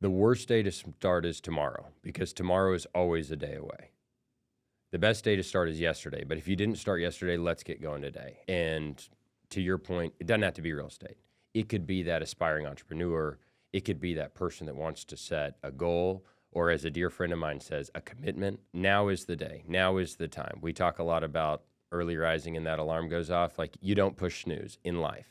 The worst day to start is tomorrow, because tomorrow is always a day away. The best day to start is yesterday, but if you didn't start yesterday, let's get going today. And to your point, it doesn't have to be real estate. It could be that aspiring entrepreneur. It could be that person that wants to set a goal, or as a dear friend of mine says, a commitment. Now is the day. Now is the time. We talk a lot about early rising and that alarm goes off. Like, you don't push snooze in life.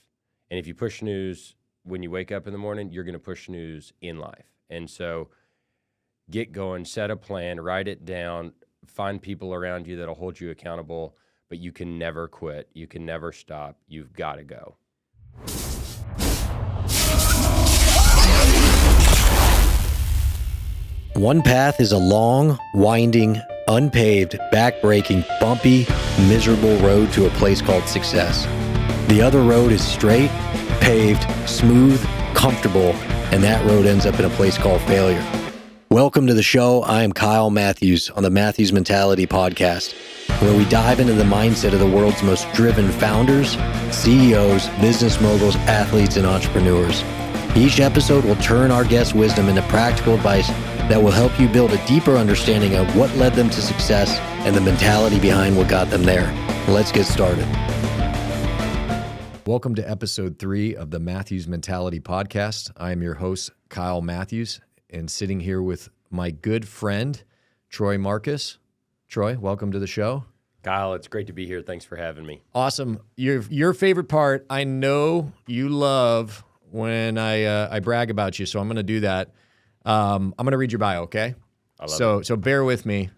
And if you push snooze when you wake up in the morning, you're going to push snooze in life. And so get going, set a plan, write it down, find people around you that'll hold you accountable, but you can never quit. You can never stop. You've got to go. One path is a long, winding, unpaved, back-breaking, bumpy, miserable road to a place called success. The other road is straight, paved, smooth, comfortable, and that road ends up in a place called failure. Welcome to the show. I am Kyle Matthews on the Matthews Mentality Podcast, where we dive into the mindset of the world's most driven founders, CEOs, business moguls, athletes, and entrepreneurs. Each episode will turn our guests' wisdom into practical advice that will help you build a deeper understanding of what led them to success and the mentality behind what got them there. Let's get started. Welcome to episode 3 of the Matthews Mentality Podcast. I am your host, Kyle Matthews, and sitting here with my good friend, Troy Marcus. Troy, welcome to the show. Kyle, it's great to be here. Thanks for having me. Awesome. Your favorite part, I know you love when I brag about you, so I'm going to do that. I'm going to read your bio, okay? I love it. So bear with me.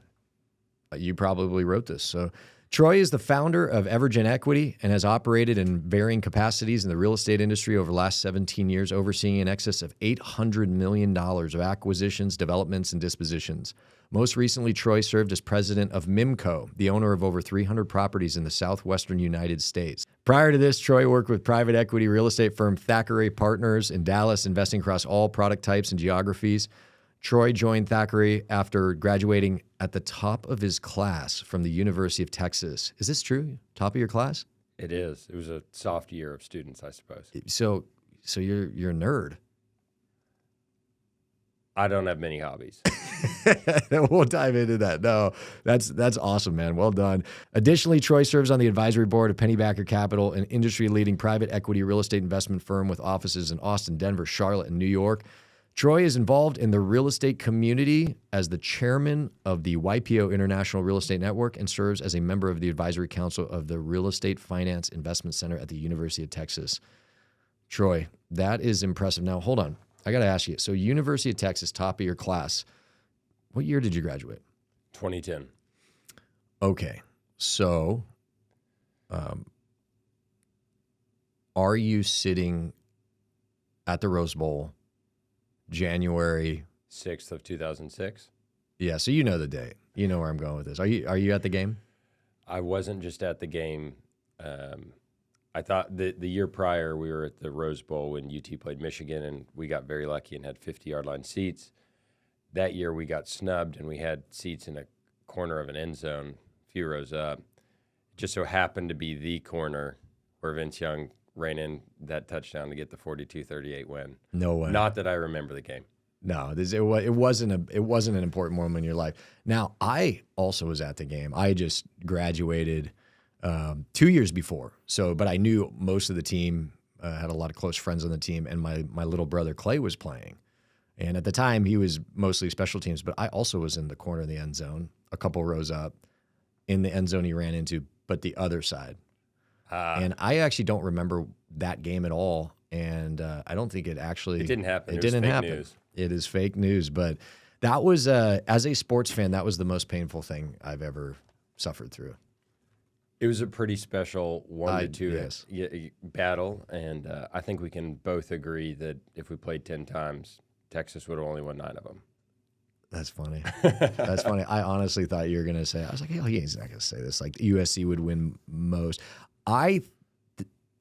You probably wrote this. So Troy is the founder of Evergen Equity and has operated in varying capacities in the real estate industry over the last 17 years, overseeing in excess of $800 million of acquisitions, developments, and dispositions. Most recently, Troy served as president of MIMCO, the owner of over 300 properties in the southwestern United States. Prior to this, Troy worked with private equity real estate firm Thackeray Partners in Dallas, investing across all product types and geographies. Troy joined Thackeray after graduating at the top of his class from the University of Texas. Is this true? Top of your class? It is. It was a soft year of students, I suppose. So you're a nerd. I don't have many hobbies. We'll dive into that. No, that's awesome, man. Well done. Additionally, Troy serves on the advisory board of Pennybacker Capital, an industry-leading private equity real estate investment firm with offices in Austin, Denver, Charlotte, and New York. Troy is involved in the real estate community as the chairman of the YPO International Real Estate Network and serves as a member of the advisory council of the Real Estate Finance Investment Center at the University of Texas. Troy, that is impressive. Now, hold on. I got to ask you. So, University of Texas, top of your class. What year did you graduate? 2010. Okay. So, are you sitting at the Rose Bowl January 6th of 2006? Yeah, so you know the date. You know where I'm going with this. Are you at the game? I wasn't just at the game. I thought the year prior we were at the Rose Bowl when UT played Michigan, and we got very lucky and had 50-yard line seats. That year we got snubbed, and we had seats in a corner of an end zone, a few rows up. It just so happened to be the corner where Vince Young ran in that touchdown to get the 42-38 win. No way. Not that I remember the game. No, it wasn't an important moment in your life. Now, I also was at the game. I just graduated 2 years before. But I knew most of the team, had a lot of close friends on the team, and my little brother Clay was playing. And at the time, he was mostly special teams, but I also was in the corner of the end zone, a couple rows up. In the end zone he ran into, but the other side. And I actually don't remember that game at all, and I don't think it didn't happen. It didn't happen. News. It is fake news, but that was, as a sports fan, that was the most painful thing I've ever suffered through. It was a pretty special 1-2 yes. battle, and I think we can both agree that if we played 10 times, Texas would have only won 9 of them. That's funny. That's funny. I honestly thought you were going to say, I was like, hey, he's not going to say this. Like, USC would win most.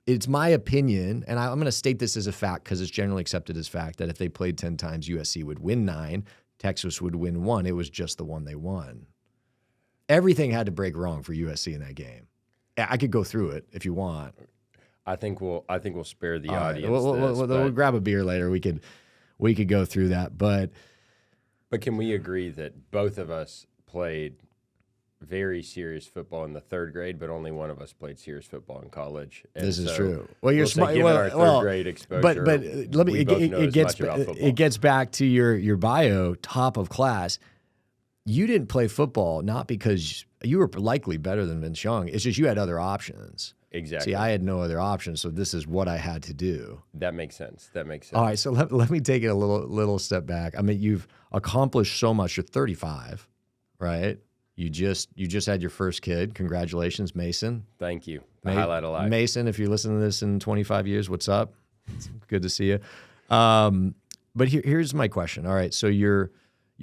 It's my opinion, and I'm going to state this as a fact because it's generally accepted as fact, that if they played 10 times, USC would win 9, Texas would win 1. It was just the one they won. Everything had to break wrong for USC in that game. I could go through it if you want. I think we'll spare the audience. We'll grab a beer later. We we could go through that. But can we agree that both of us played very serious football in the third grade, but only one of us played serious football in college? And this is so true. Well, you're we'll say smart. given our third grade exposure, but let me. we both know as much about football. It gets back to your bio, top of class. You didn't play football not because you were likely better than Vince Young. It's just you had other options. Exactly. See, I had no other options, so this is what I had to do. That makes sense. All right, so let me take it a little step back. I mean, you've accomplished so much. You're 35, right? You just had your first kid. Congratulations, Mason. Thank you. The highlight of life. Mason, if you listen to this in 25 years, what's up? It's good to see you. But here's my question. All right, so you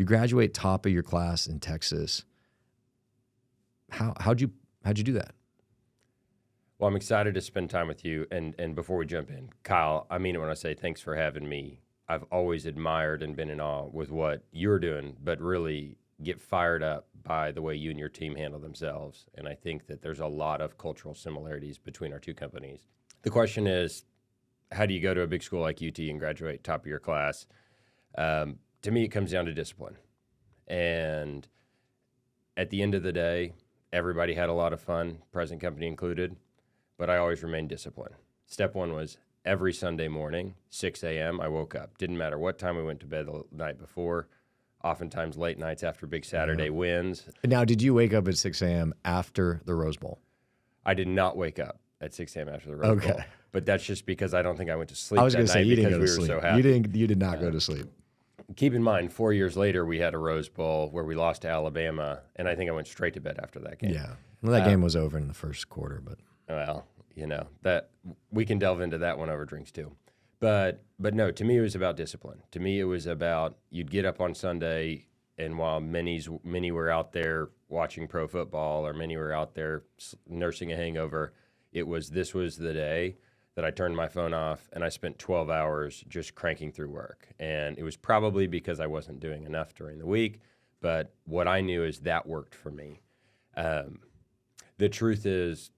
graduate top of your class in Texas. How'd you do that? Well, I'm excited to spend time with you. And before we jump in, Kyle, I mean it when I say thanks for having me. I've always admired and been in awe with what you're doing, but really get fired up by the way you and your team handle themselves. And I think that there's a lot of cultural similarities between our two companies. The question is, how do you go to a big school like UT and graduate top of your class? To me, it comes down to discipline. And at the end of the day, everybody had a lot of fun, present company included, but I always remained disciplined. Step one was every Sunday morning, 6 a.m., I woke up. Didn't matter what time we went to bed the night before, oftentimes late nights after big Saturday wins. Now, did you wake up at 6 a.m. after the Rose Bowl? I did not wake up at 6 a.m. after the Rose Bowl. But that's just because I don't think I went to sleep I was that going to say, night you didn't because go we to were sleep. so happy. You did not go to sleep. Keep in mind, 4 years later, we had a Rose Bowl where we lost to Alabama, and I think I went straight to bed after that game. Yeah. Well, that game was over in the first quarter, but Well, that we can delve into that one over drinks too. But no, to me, it was about discipline. To me, it was about you'd get up on Sunday, and while many were out there watching pro football or many were out there nursing a hangover, this was the day that I turned my phone off and I spent 12 hours just cranking through work. And it was probably because I wasn't doing enough during the week, but what I knew is that worked for me. The truth is,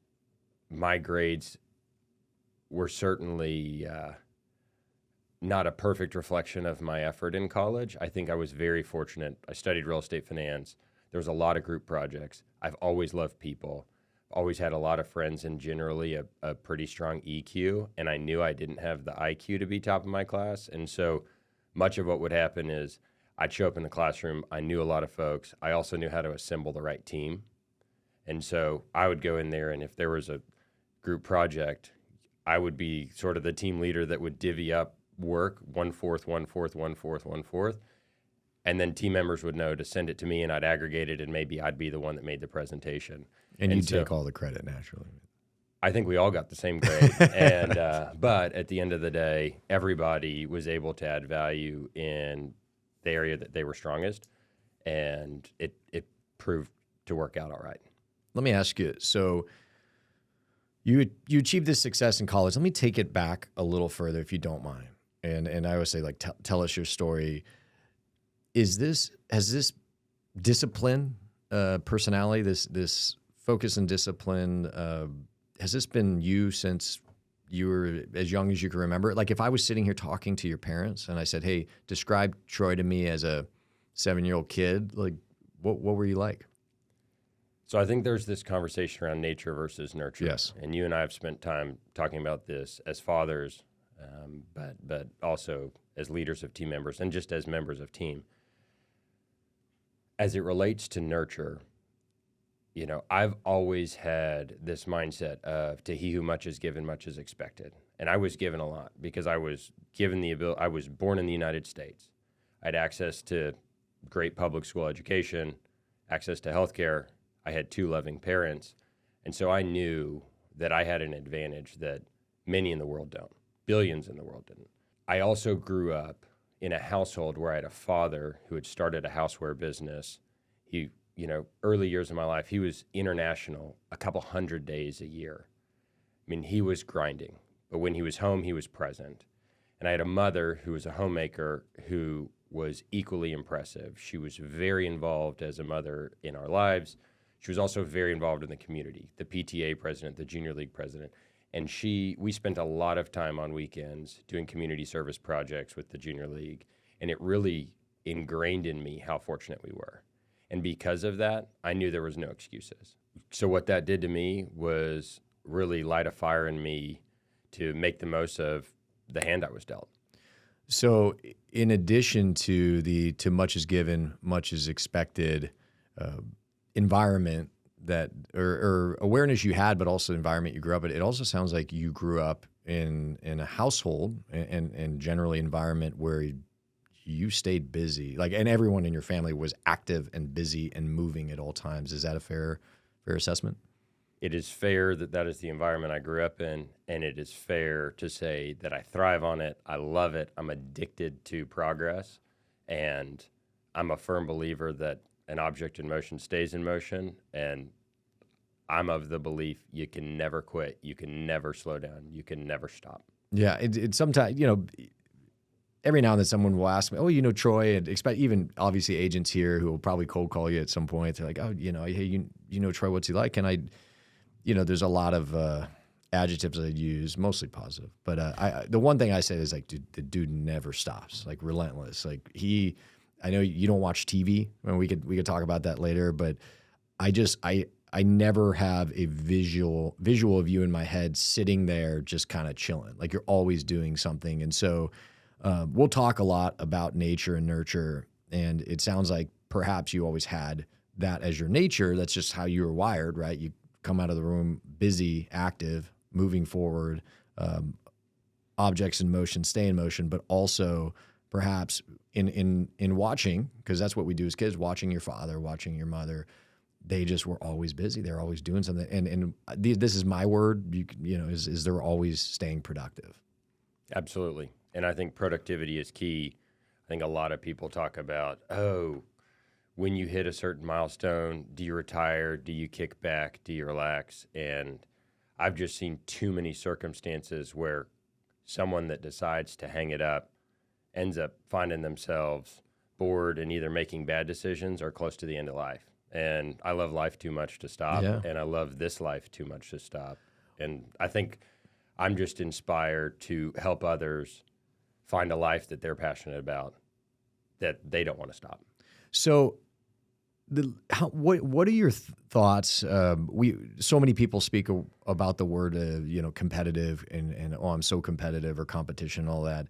my grades were certainly not a perfect reflection of my effort in college. I think I was very fortunate. I studied real estate finance. There was a lot of group projects. I've always loved people. Always had a lot of friends and generally a pretty strong EQ, and I knew I didn't have the IQ to be top of my class. And so much of what would happen is I'd show up in the classroom. I knew a lot of folks. I also knew how to assemble the right team. And so I would go in there, and if there was a group project, I would be sort of the team leader that would divvy up work, 1/4, 1/4, 1/4, 1/4. And then team members would know to send it to me, and I'd aggregate it, and maybe I'd be the one that made the presentation. And you take all the credit naturally. I think we all got the same grade. But at the end of the day, everybody was able to add value in the area that they were strongest, and it proved to work out all right. Let me ask you, so you achieved this success in college. Let me take it back a little further, if you don't mind. And I always say, like, tell us your story. Has this discipline, personality, this focus and discipline, has this been you since you were as young as you can remember? Like, if I was sitting here talking to your parents and I said, hey, describe Troy to me as a 7-year-old kid, like, what were you like? So I think there's this conversation around nature versus nurture. Yes. And you and I have spent time talking about this as fathers, but also as leaders of team members and just as members of team. As it relates to nurture, I've always had this mindset of to he who much is given, much is expected. And I was given a lot because I was given the ability. I was born in the United States. I had access to great public school education, access to healthcare. I had 2 loving parents. And so I knew that I had an advantage that many in the world don't. Billions in the world didn't. I also grew up in a household where I had a father who had started a houseware business. He, early years of my life, he was international a couple 100 days a year. I mean, he was grinding, but when he was home, he was present. And I had a mother who was a homemaker who was equally impressive. She was very involved as a mother in our lives. She was also very involved in the community, the PTA president, the junior league president. And we spent a lot of time on weekends doing community service projects with the junior league. And it really ingrained in me how fortunate we were. And because of that, I knew there was no excuses. So what that did to me was really light a fire in me to make the most of the hand I was dealt. So in addition to to much is given, much is expected environment that or awareness you had, but also environment you grew up in, it also sounds like you grew up in a household and generally environment where you stayed busy, like, and everyone in your family was active and busy and moving at all times. Is that a fair assessment? It is fair that is the environment I grew up in, and it is fair to say that I thrive on it. I love it. I'm addicted to progress, and I'm a firm believer that an object in motion stays in motion, and I'm of the belief you can never quit. You can never slow down. You can never stop. Yeah, it's sometimes, every now and then someone will ask me, oh, Troy, and expect even obviously agents here who will probably cold call you at some point. They're like, oh, hey, Troy, what's he like? And there's a lot of adjectives I use, mostly positive. But the one thing I say is, like, dude, the dude never stops, like relentless. Like I know you don't watch TV, and we could talk about that later, but I never have a visual of you in my head sitting there just kind of chilling. Like, you're always doing something. And so we'll talk a lot about nature and nurture, and it sounds like perhaps you always had that as your nature. That's just how you were wired, right? You come out of the room busy, active, moving forward, objects in motion, stay in motion, but also perhaps in watching, because that's what we do as kids, watching your father, watching your mother. They just were always busy. They're always doing something. And this is my word, is they're always staying productive. Absolutely. And I think productivity is key. I think a lot of people talk about, when you hit a certain milestone, do you retire? Do you kick back? Do you relax? And I've just seen too many circumstances where someone that decides to hang it up ends up finding themselves bored and either making bad decisions or close to the end of life. And I love life too much to stop, and I love this life too much to stop. And I think I'm just inspired to help others find a life that they're passionate about, that they don't want to stop. So what are your thoughts? So many people speak about the word, competitive and I'm so competitive, or competition, all that.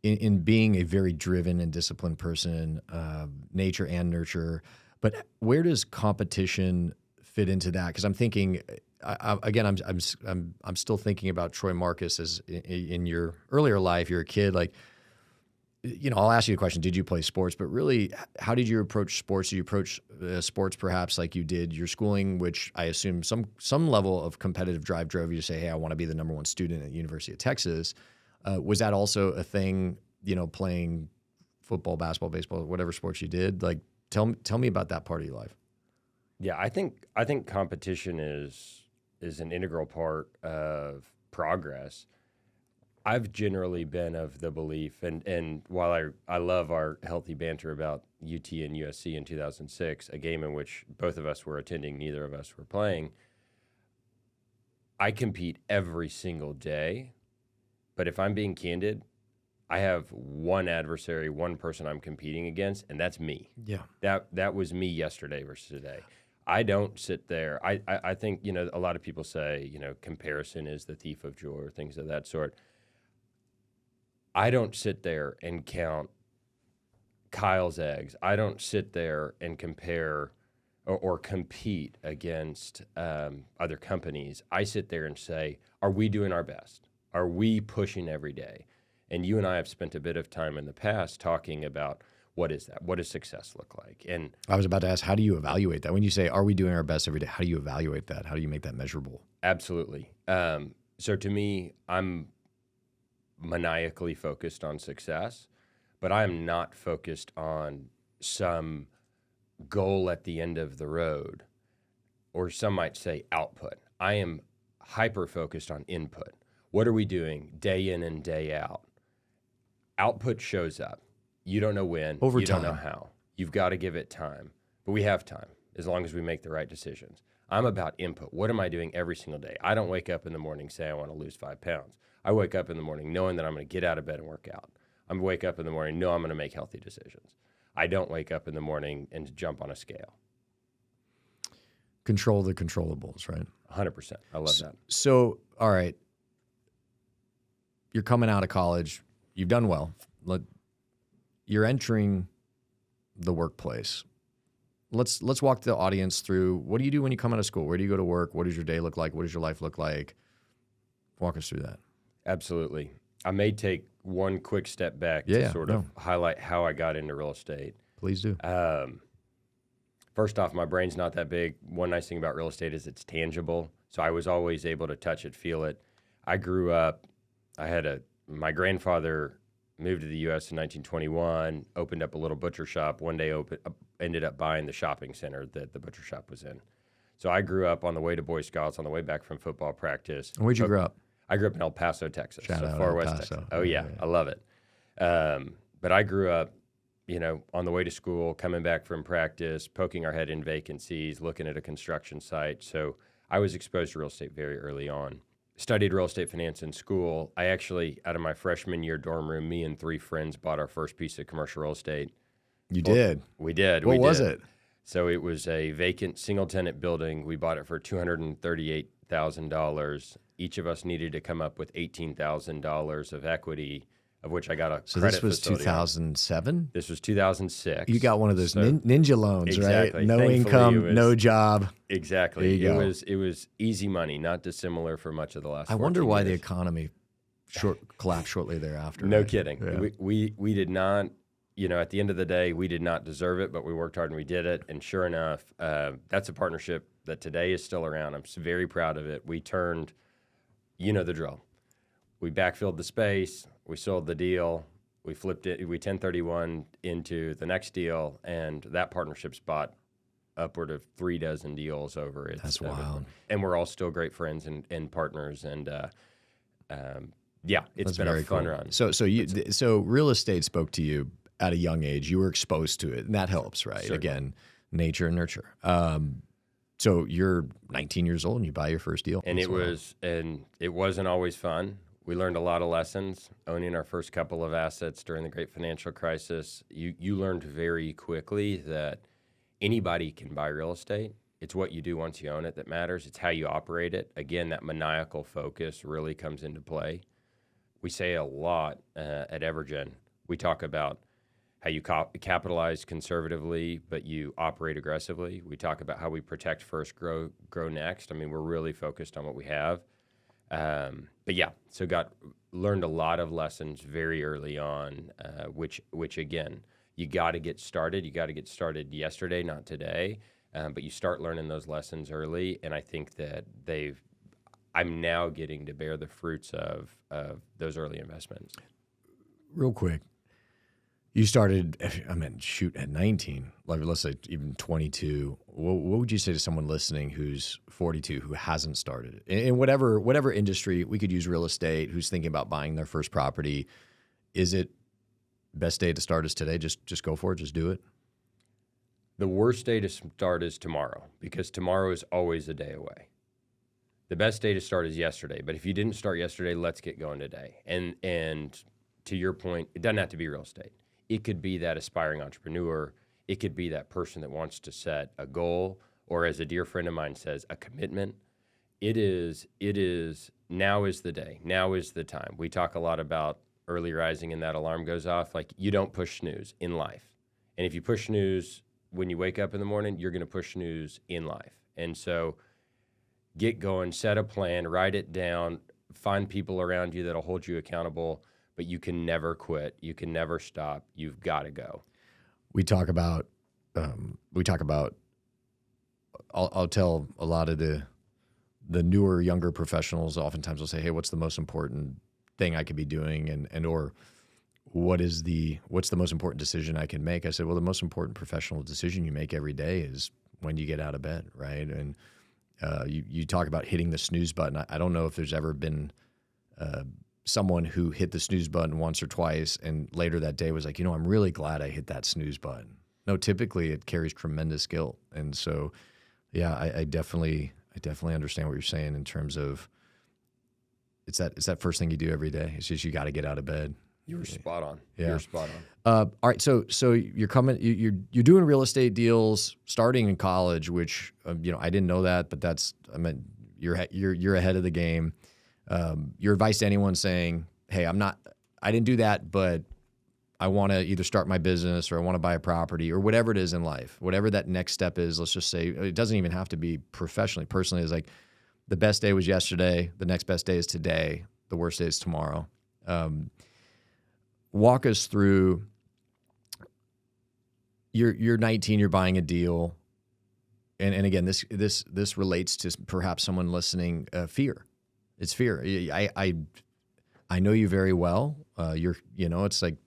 In being a very driven and disciplined person, nature and nurture, but where does competition fit into that? Because I'm thinking, I'm still thinking about Troy Marcus as in your earlier life. You're a kid, like. I'll ask you a question. Did you play sports? But really, how did you approach sports? Did you approach sports perhaps like you did your schooling, which I assume some level of competitive drive drove you to say, hey, I want to be the number one student at the University of Texas. Was that also a thing, playing football, basketball, baseball, whatever sports you did? Like, tell me about that part of your life. Yeah, I think competition is an integral part of progress. I've generally been of the belief, and while I love our healthy banter about UT and USC in 2006, a game in which both of us were attending, neither of us were playing, I compete every single day. But if I'm being candid, I have one adversary, one person I'm competing against, and that's me. Yeah. That was me yesterday versus today. I don't sit there. I think, a lot of people say, comparison is the thief of joy or things of that sort. I don't sit there and count Kyle's eggs. I don't sit there and compare or compete against other companies. I sit there and say, are we doing our best? Are we pushing every day? And you and I have spent a bit of time in the past talking about what is that? What does success look like? And I was about to ask, how do you evaluate that? When you say, are we doing our best every day? How do you evaluate that? How do you make that measurable? Absolutely. So to me, I'm maniacally focused on success, but I am not focused on some goal at the end of the road, or some might say output. I am hyper focused on input. What are we doing day in and day out? Output shows up. You don't know when, over you time. Don't know how. You've got to give it time, but we have time as long as we make the right decisions. I'm about input. What am I doing every single day? I don't wake up in the morning saying I want to lose 5 pounds. I wake up in the morning knowing that I'm going to get out of bed and work out. I'm wake up in the morning know I'm going to make healthy decisions. I don't wake up in the morning and jump on a scale. Control the controllables, right? 100%. I love that. So, all right, you're coming out of college. You've done well. You're entering the workplace. Let's walk the audience through, what do you do when you come out of school? Where do you go to work? What does your day look like? What does your life look like? Walk us through that. Absolutely. I may take one quick step back to sort of highlight how I got into real estate. Please do. First off, my brain's not that big. One nice thing about real estate is it's tangible. So I was always able to touch it, feel it. I grew up, my grandfather moved to the U.S. in 1921, opened up a little butcher shop. One day ended up buying the shopping center that the butcher shop was in. So I grew up on the way to Boy Scouts, on the way back from football practice. And where'd you grow up? I grew up in El Paso, Texas. Shout out far El west Paso. Texas. Oh, yeah. I love it. But I grew up, on the way to school, coming back from practice, poking our head in vacancies, looking at a construction site. So I was exposed to real estate very early on. Studied real estate finance in school. I actually, out of my freshman year dorm room, me and 3 friends bought our first piece of commercial real estate. You did? We did. What was it? So it was a vacant single-tenant building. We bought it for $238,000. Each of us needed to come up with $18,000 of equity, of which I got a So credit this was facility 2007? This was 2006. You got one of those ninja loans, exactly. right? No Thankfully, income, no job. Exactly. There you go. It was easy money, not dissimilar for much of the last I wonder 14 why years. the economy collapsed shortly thereafter. No right? kidding. Yeah. We did not, at the end of the day, we did not deserve it, but we worked hard and we did it. And sure enough, that's a partnership that today is still around. I'm very proud of it. We turned, the drill. We backfilled the space. We sold the deal. We flipped it. We 1031 into the next deal, and that partnership's bought upward of 3 dozen deals over it. That's wild. And we're all still great friends and partners. And it's That's been a very fun cool. run. So real estate spoke to you at a young age. You were exposed to it, and that helps, right? Certainly. Again, nature and nurture. So you're 19 years old and you buy your first deal. And it wasn't always fun. We learned a lot of lessons owning our first couple of assets during the great financial crisis. You learned very quickly that anybody can buy real estate. It's what you do once you own it that matters. It's how you operate it. Again, that maniacal focus really comes into play. We say a lot at Evergen. We talk about how you capitalize conservatively, but you operate aggressively. We talk about how we protect first, grow next. I mean, we're really focused on what we have. Learned a lot of lessons very early on, which again, you got to get started. You got to get started yesterday, not today. But you start learning those lessons early, and I think that I'm now getting to bear the fruits of those early investments. Real quick, you started, at 19, let's say even 22. What would you say to someone listening who's 42 who hasn't started? In whatever industry, we could use real estate, who's thinking about buying their first property. Is it best day to start is today? Just go for it, just do it? The worst day to start is tomorrow, because tomorrow is always a day away. The best day to start is yesterday, but if you didn't start yesterday, let's get going today. And to your point, it doesn't have to be real estate. It could be that aspiring entrepreneur. It could be that person that wants to set a goal, or as a dear friend of mine says, a commitment. It is, now is the day. Now is the time. We talk a lot about early rising and that alarm goes off. Like, you don't push snooze in life. And if you push snooze when you wake up in the morning, you're going to push snooze in life. And so get going, set a plan, write it down, find people around you that'll hold you accountable. But you can never quit. You can never stop. You've got to go. We talk about, I'll tell a lot of the newer, younger professionals, oftentimes will say, hey, what's the most important thing I could be doing? And or what's the most important decision I can make? I said, well, the most important professional decision you make every day is when you get out of bed, right? And you talk about hitting the snooze button. I don't know if there's ever been someone who hit the snooze button once or twice and later that day was like, I'm really glad I hit that snooze button. No, typically it carries tremendous guilt. And so Yeah, I definitely understand what you're saying in terms of it's that first thing you do every day. It's just you got to get out of bed. You were spot on. Yeah. You were spot on. All right, so you're coming, you're doing real estate deals starting in college, which I didn't know that, but you're ahead of the game. Your advice to anyone saying, "Hey, I didn't do that, but I want to either start my business or I want to buy a property or whatever it is in life, whatever that next step is." Let's just say it doesn't even have to be professionally. Personally, it's like the best day was yesterday. The next best day is today. The worst day is tomorrow. Walk us through. You're 19. You're buying a deal, and again, this relates to perhaps someone listening. Fear. It's fear. I know you very well. It's like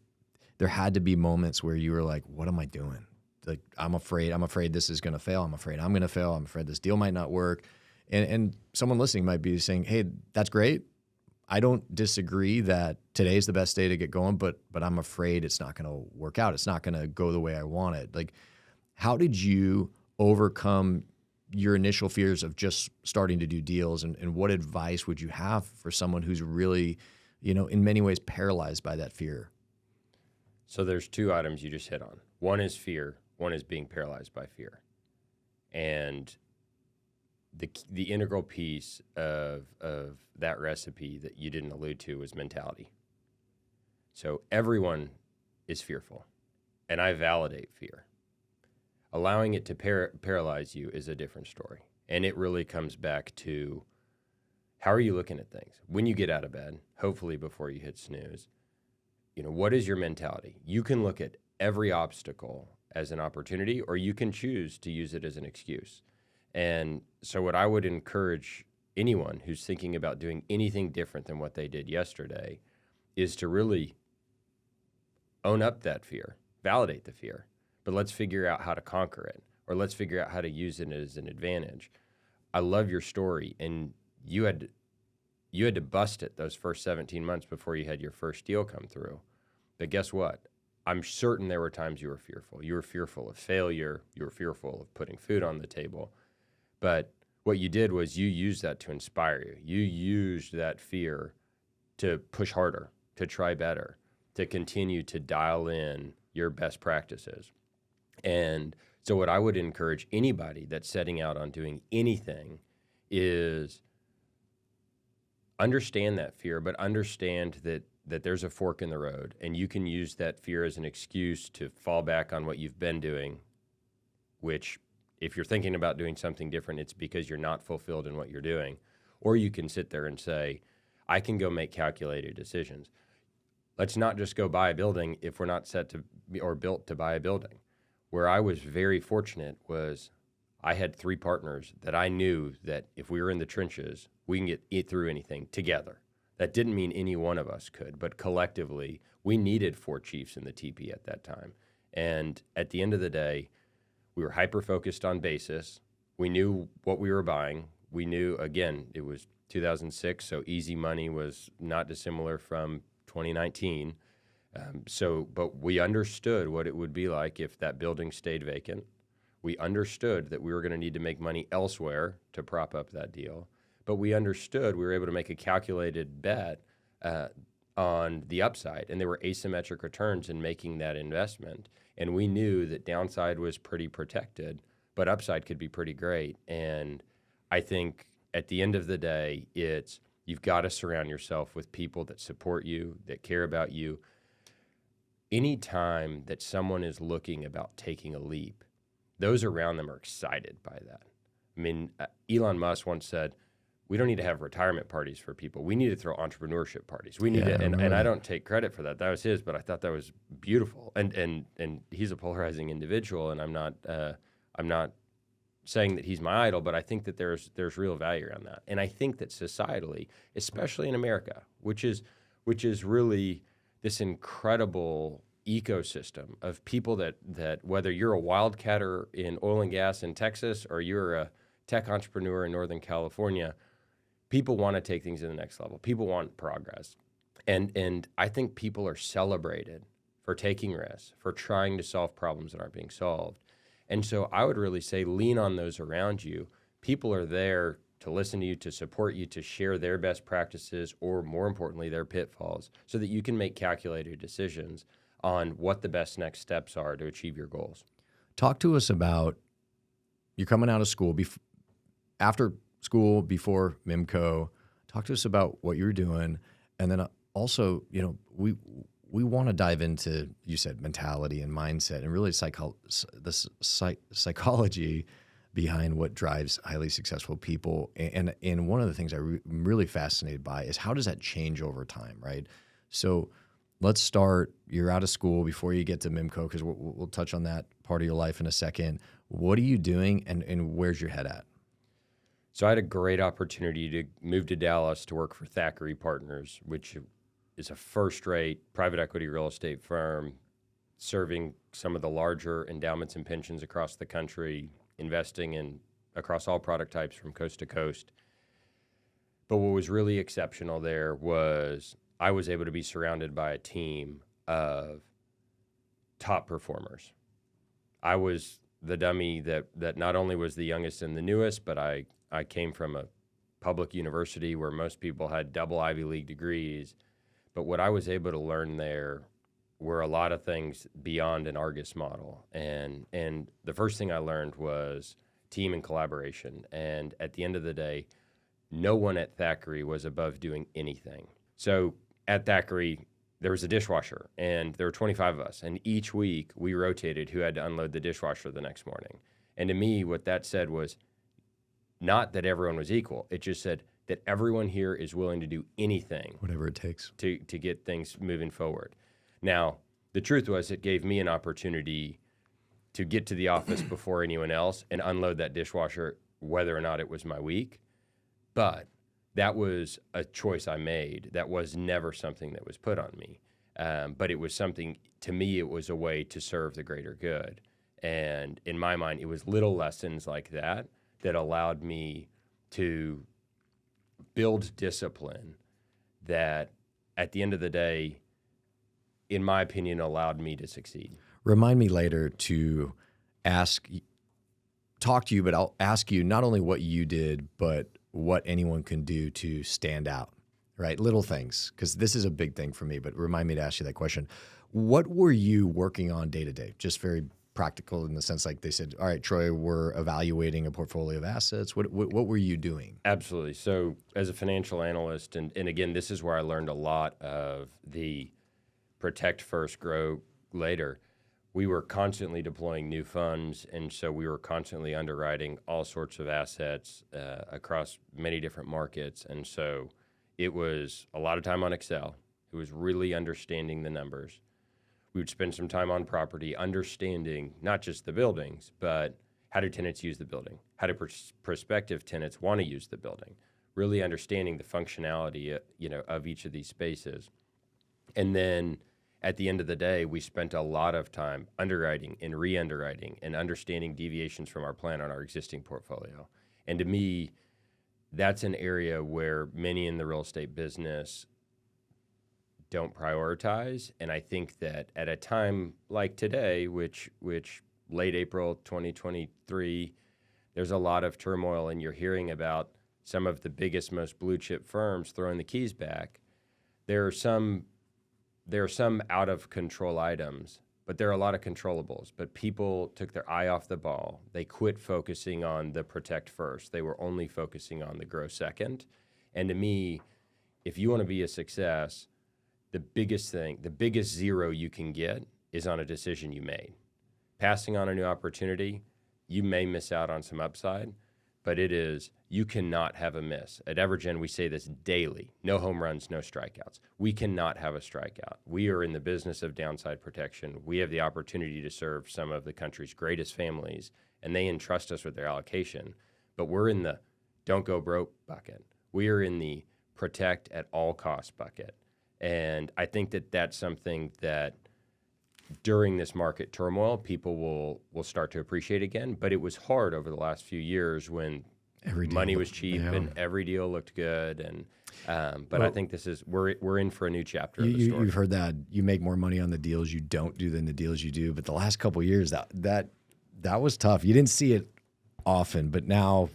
there had to be moments where you were like, "What am I doing?" Like I'm afraid this is going to fail. I'm afraid I'm going to fail. I'm afraid this deal might not work. And someone listening might be saying, "Hey, that's great. I don't disagree that today's the best day to get going, but I'm afraid it's not going to work out. It's not going to go the way I want it." Like, how did you overcome your initial fears of just starting to do deals, and what advice would you have for someone who's really, in many ways paralyzed by that fear? So there's two items you just hit on. One is fear. One is being paralyzed by fear. And the integral piece of that recipe that you didn't allude to was mentality. So everyone is fearful, and I validate fear. Allowing it to paralyze you is a different story, and it really comes back to how are you looking at things when you get out of bed, hopefully before you hit snooze. What is your mentality? You can look at every obstacle as an opportunity, or you can choose to use it as an excuse. And so what I would encourage anyone who's thinking about doing anything different than what they did yesterday is to really own up that fear, validate the fear, but let's figure out how to conquer it, or let's figure out how to use it as an advantage. I love your story, and you had to bust it those first 17 months before you had your first deal come through. But guess what? I'm certain there were times you were fearful. You were fearful of failure. You were fearful of putting food on the table. But what you did was you used that to inspire you. You used that fear to push harder, to try better, to continue to dial in your best practices. And so what I would encourage anybody that's setting out on doing anything is understand that fear, but understand that there's a fork in the road, and you can use that fear as an excuse to fall back on what you've been doing, which if you're thinking about doing something different, it's because you're not fulfilled in what you're doing. Or you can sit there and say, I can go make calculated decisions. Let's not just go buy a building if we're not set to or built to buy a building. Where I was very fortunate was I had 3 partners that I knew that if we were in the trenches, we can get through anything together. That didn't mean any one of us could, but collectively, we needed 4 chiefs in the teepee at that time. And at the end of the day, we were hyper-focused on basis. We knew what we were buying. We knew, again, it was 2006, so easy money was not dissimilar from 2019. But we understood what it would be like if that building stayed vacant. We understood that we were going to need to make money elsewhere to prop up that deal. But we understood we were able to make a calculated bet on the upside, and there were asymmetric returns in making that investment. And we knew that downside was pretty protected, but upside could be pretty great. And I think at the end of the day, you've got to surround yourself with people that support you, that care about you. Anytime that someone is looking about taking a leap, those around them are excited by that. I mean, Elon Musk once said, we don't need to have retirement parties for people. We need to throw entrepreneurship parties. We need to, and I don't take credit for that. That was his, but I thought that was beautiful. And he's a polarizing individual, and I'm not saying that he's my idol, but I think that there's real value around that. And I think that societally, especially in America, which is really this incredible ecosystem of people that whether you're a wildcatter in oil and gas in Texas or you're a tech entrepreneur in Northern California, people want to take things to the next level. People want progress. And I think people are celebrated for taking risks, for trying to solve problems that aren't being solved. And so I would really say lean on those around you. People are there to listen to you, to support you, to share their best practices, or more importantly, their pitfalls, so that you can make calculated decisions on what the best next steps are to achieve your goals. Talk to us about, you're coming out of school, after school, before MIMCO. Talk to us about what you're doing. And then also, we want to dive into, you said, mentality and mindset, and really the psychology behind what drives highly successful people. And one of the things I'm really fascinated by is how does that change over time, right? So let's start, you're out of school before you get to MIMCO, because we'll touch on that part of your life in a second. What are you doing, and where's your head at? So I had a great opportunity to move to Dallas to work for Thackeray Partners, which is a first-rate private equity real estate firm serving some of the larger endowments and pensions across the country, investing in across all product types from coast to coast. But what was really exceptional there was I was able to be surrounded by a team of top performers. I was the dummy that not only was the youngest and the newest, but I came from a public university where most people had double Ivy League degrees. But what I was able to learn there were a lot of things beyond an Argus model. And the first thing I learned was team and collaboration. And at the end of the day, no one at Thackeray was above doing anything. So at Thackeray, there was a dishwasher, and there were 25 of us. And each week, we rotated who had to unload the dishwasher the next morning. And to me, what that said was not that everyone was equal. It just said that everyone here is willing to do anything. Whatever it takes. To get things moving forward. Now, the truth was it gave me an opportunity to get to the office before anyone else and unload that dishwasher, whether or not it was my week. But that was a choice I made. That was never something that was put on me. But it was something, to me, it was a way to serve the greater good. And in my mind, it was little lessons like that allowed me to build discipline that, at the end of the day, in my opinion, allowed me to succeed. Remind me later to talk to you, but I'll ask you not only what you did, but what anyone can do to stand out, right? Little things, because this is a big thing for me, but remind me to ask you that question. What were you working on day to day? Just very practical in the sense, like they said, all right, Troy, we're evaluating a portfolio of assets. What were you doing? Absolutely. So as a financial analyst, and again, this is where I learned a lot of the protect first, grow later. We were constantly deploying new funds, and so we were constantly underwriting all sorts of assets across many different markets. And so it was a lot of time on Excel. It was really understanding the numbers. We would spend some time on property, understanding not just the buildings, but how do tenants use the building? How do prospective tenants want to use the building? Really understanding the functionality, of each of these spaces. And then at the end of the day, we spent a lot of time underwriting and re-underwriting and understanding deviations from our plan on our existing portfolio. And to me, that's an area where many in the real estate business don't prioritize. And I think that at a time like today, which late April 2023, there's a lot of turmoil, and you're hearing about some of the biggest, most blue chip firms throwing the keys back. There are some out of control items, but there are a lot of controllables. But people took their eye off the ball. They quit focusing on the protect first. They were only focusing on the grow second. And to me, if you want to be a success, the biggest zero you can get is on a decision you made. Passing on a new opportunity, you may miss out on some upside, but you cannot have a miss. At Evergen, we say this daily: no home runs, no strikeouts. We cannot have a strikeout. We are in the business of downside protection. We have the opportunity to serve some of the country's greatest families, and they entrust us with their allocation. But we're in the don't go broke bucket. We are in the protect at all costs bucket. And I think that that's something that during this market turmoil, people will start to appreciate again. But it was hard over the last few years when money was cheap and every deal looked good. And I think we're in for a new chapter of the story. You've heard that you make more money on the deals you don't do than the deals you do. But the last couple of years, that that was tough. You didn't see it often, but now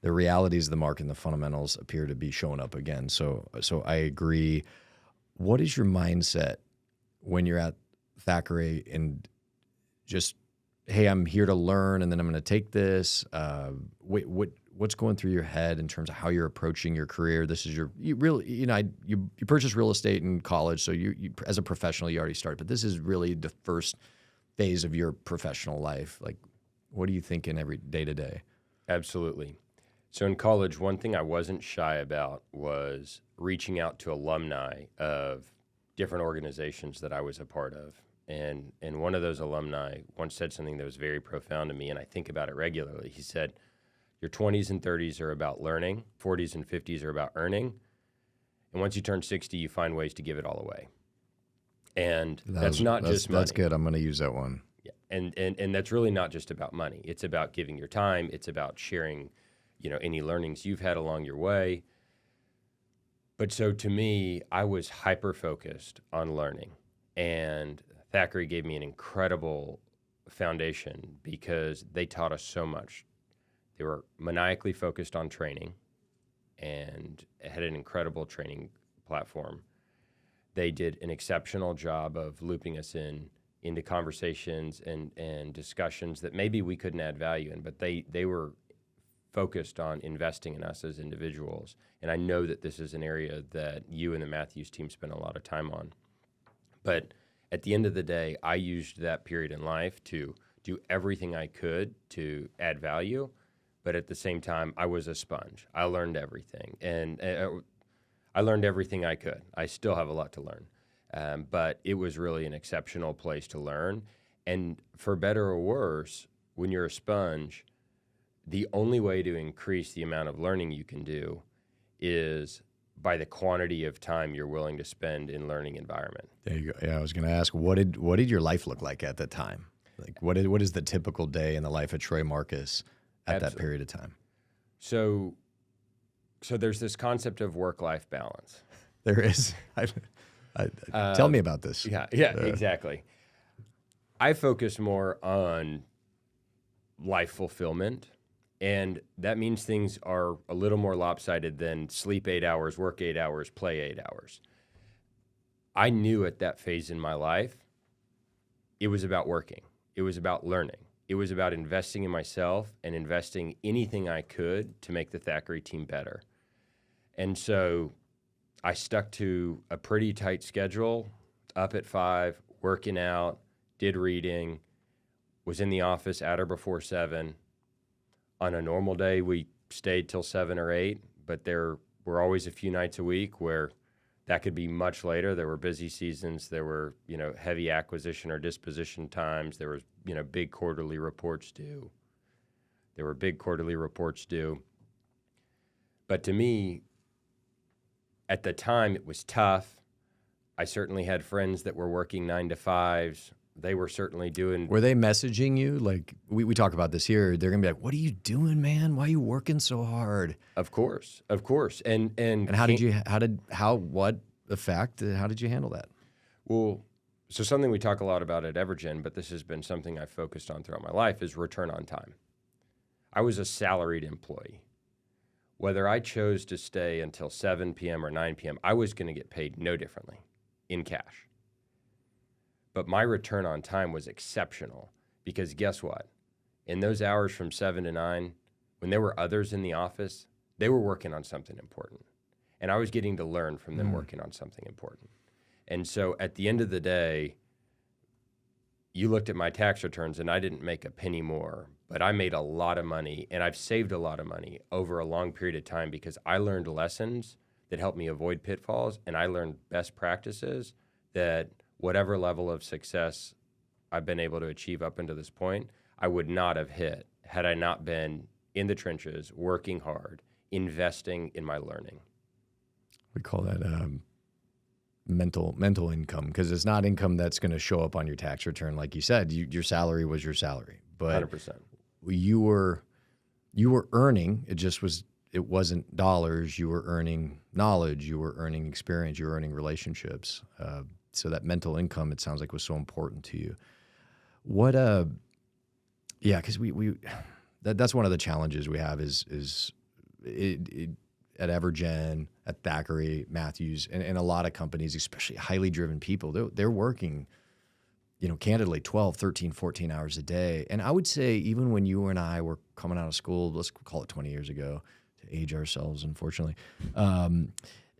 the realities of the market and the fundamentals appear to be showing up again. So I agree. What is your mindset when you're at Thackeray and just, hey, I'm here to learn, and then I'm going to take this? What's going through your head in terms of how you're approaching your career? This is you purchased real estate in college, so you as a professional you already started, but this is really the first phase of your professional life. Like, what are you thinking every day to day? Absolutely. So in college, one thing I wasn't shy about was reaching out to alumni of different organizations that I was a part of. And one of those alumni once said something that was very profound to me, and I think about it regularly. He said, your 20s and 30s are about learning, 40s and 50s are about earning, and once you turn 60, you find ways to give it all away. And that's not just money. That's good. I'm going to use that one. Yeah. And that's really not just about money. It's about giving your time. It's about sharing, any learnings you've had along your way. But so to me, I was hyper-focused on learning. And Thackeray gave me an incredible foundation because they taught us so much. They were maniacally focused on training and had an incredible training platform. They did an exceptional job of looping us into conversations and discussions that maybe we couldn't add value in, but they were focused on investing in us as individuals. And I know that this is an area that you and the Matthews team spend a lot of time on. But at the end of the day, I used that period in life to do everything I could to add value. But at the same time, I was a sponge. I learned everything. And I learned everything I could. I still have a lot to learn. But it was really an exceptional place to learn. And for better or worse, when you're a sponge, the only way to increase the amount of learning you can do is by the quantity of time you're willing to spend in learning environment. There you go. Yeah, I was going to ask, what did your life look like at that time? Like, what is the typical day in the life of Troy Marcus at that period of time? So there's this concept of work-life balance. There is. Tell me about this. Yeah, exactly. I focus more on life fulfillment, and that means things are a little more lopsided than sleep 8 hours, work 8 hours, play 8 hours. I knew at that phase in my life, it was about working. It was about learning. It was about investing in myself and investing anything I could to make the Thackeray team better. And so I stuck to a pretty tight schedule, up at 5, working out, did reading, was in the office at or before 7. On a normal day, we stayed till 7 or 8, but there were always a few nights a week where that could be much later. There were busy seasons. There were, heavy acquisition or disposition times. There was, big quarterly reports due. But to me, at the time, it was tough. I certainly had friends that were working 9 to 5s. They were certainly doing. Were they messaging you? Like, we talk about this here. They're going to be like, what are you doing, man? Why are you working so hard? Of course. And how did you handle that? Well, so something we talk a lot about at Evergen, but this has been something I've focused on throughout my life, is return on time. I was a salaried employee. Whether I chose to stay until 7 p.m. or 9 p.m., I was going to get paid no differently in cash. But my return on time was exceptional because guess what? In those hours from 7 to 9, when there were others in the office, they were working on something important. And I was getting to learn from them working on something important. And so at the end of the day, you looked at my tax returns and I didn't make a penny more, but I made a lot of money and I've saved a lot of money over a long period of time because I learned lessons that helped me avoid pitfalls and I learned best practices that whatever level of success I've been able to achieve up until this point, I would not have hit had I not been in the trenches, working hard, investing in my learning. We call that mental income because it's not income that's going to show up on your tax return. Like you said, your salary was your salary, but 100%. You were earning. It wasn't dollars. You were earning knowledge. You were earning experience. You were earning relationships. So that mental income, it sounds like, was so important to you. What Yeah, because that's one of the challenges we have is at Evergen, at Thackeray, Matthews, and a lot of companies, especially highly driven people, they're working, candidly 12, 13, 14 hours a day. And I would say even when you and I were coming out of school, let's call it 20 years ago, to age ourselves, unfortunately,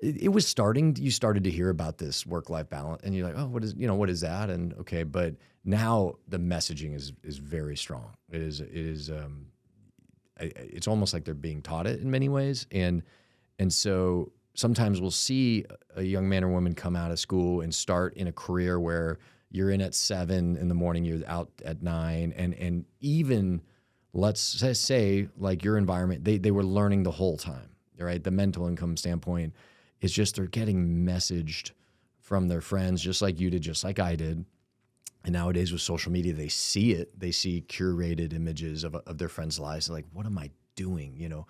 it was you started to hear about this work-life balance, and you're like, oh, what is that? And okay, but now the messaging is very strong. It's almost like they're being taught it in many ways. And so sometimes we'll see a young man or woman come out of school and start in a career where you're in at 7 in the morning, you're out at 9, and even let's say like your environment, they were learning the whole time, right? The mental income standpoint is just they're getting messaged from their friends, just like you did, just like I did. And nowadays with social media, they see it. They see curated images of their friends' lives. They're like, what am I doing?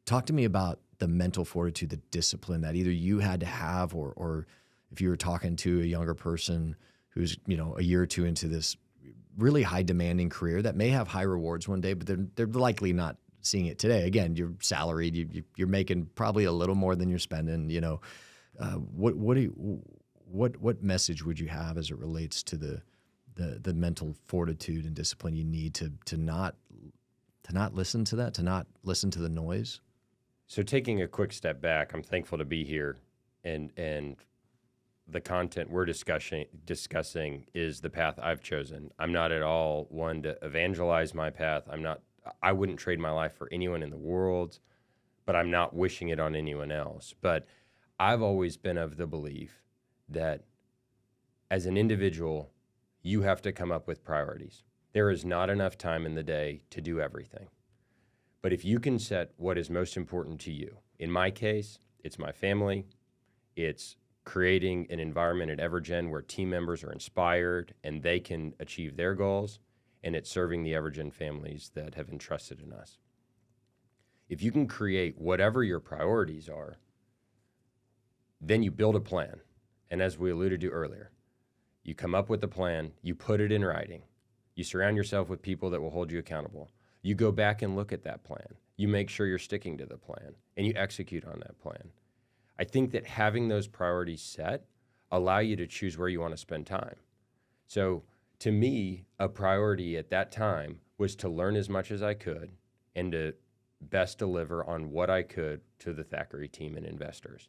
Talk to me about the mental fortitude, the discipline that either you had to have, or if you were talking to a younger person who's, a year or two into this really high demanding career that may have high rewards one day, but they're likely not seeing it today. Again, you're salaried, you're making probably a little more than you're spending. What message would you have as it relates to the mental fortitude and discipline you need to not listen to that, to not listen to the noise? So taking a quick step back, I'm thankful to be here, and the content we're discussing is the path I've chosen. I'm not at all one to evangelize my path. I wouldn't trade my life for anyone in the world, but I'm not wishing it on anyone else. But I've always been of the belief that as an individual, you have to come up with priorities. There is not enough time in the day to do everything. But if you can set what is most important to you, in my case, it's my family, it's creating an environment at Evergen where team members are inspired and they can achieve their goals, and it's serving the Evergen families that have entrusted in us. If you can create whatever your priorities are, then you build a plan. And as we alluded to earlier, you come up with a plan, you put it in writing, you surround yourself with people that will hold you accountable. You go back and look at that plan. You make sure you're sticking to the plan, and you execute on that plan. I think that having those priorities set allow you to choose where you want to spend time. So to me, a priority at that time was to learn as much as I could and to best deliver on what I could to the Thackeray team and investors.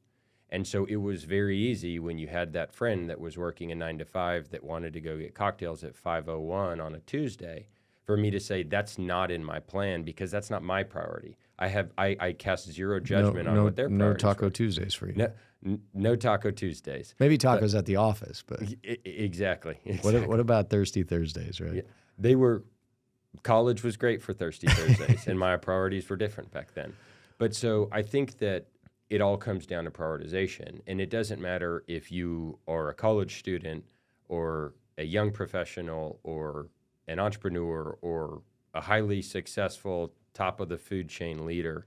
And so it was very easy when you had that friend that was working a 9 to 5 that wanted to go get cocktails at 5:01 on a Tuesday for me to say that's not in my plan because that's not my priority. I cast zero judgment on what their priorities No Taco were. Tuesdays for you. No Taco Tuesdays. Maybe tacos at the office, but Exactly. what about Thirsty Thursdays, right? Yeah, college was great for Thirsty Thursdays, and my priorities were different back then. But so I think that it all comes down to prioritization, and it doesn't matter if you are a college student or a young professional or an entrepreneur or a highly successful top of the food chain leader.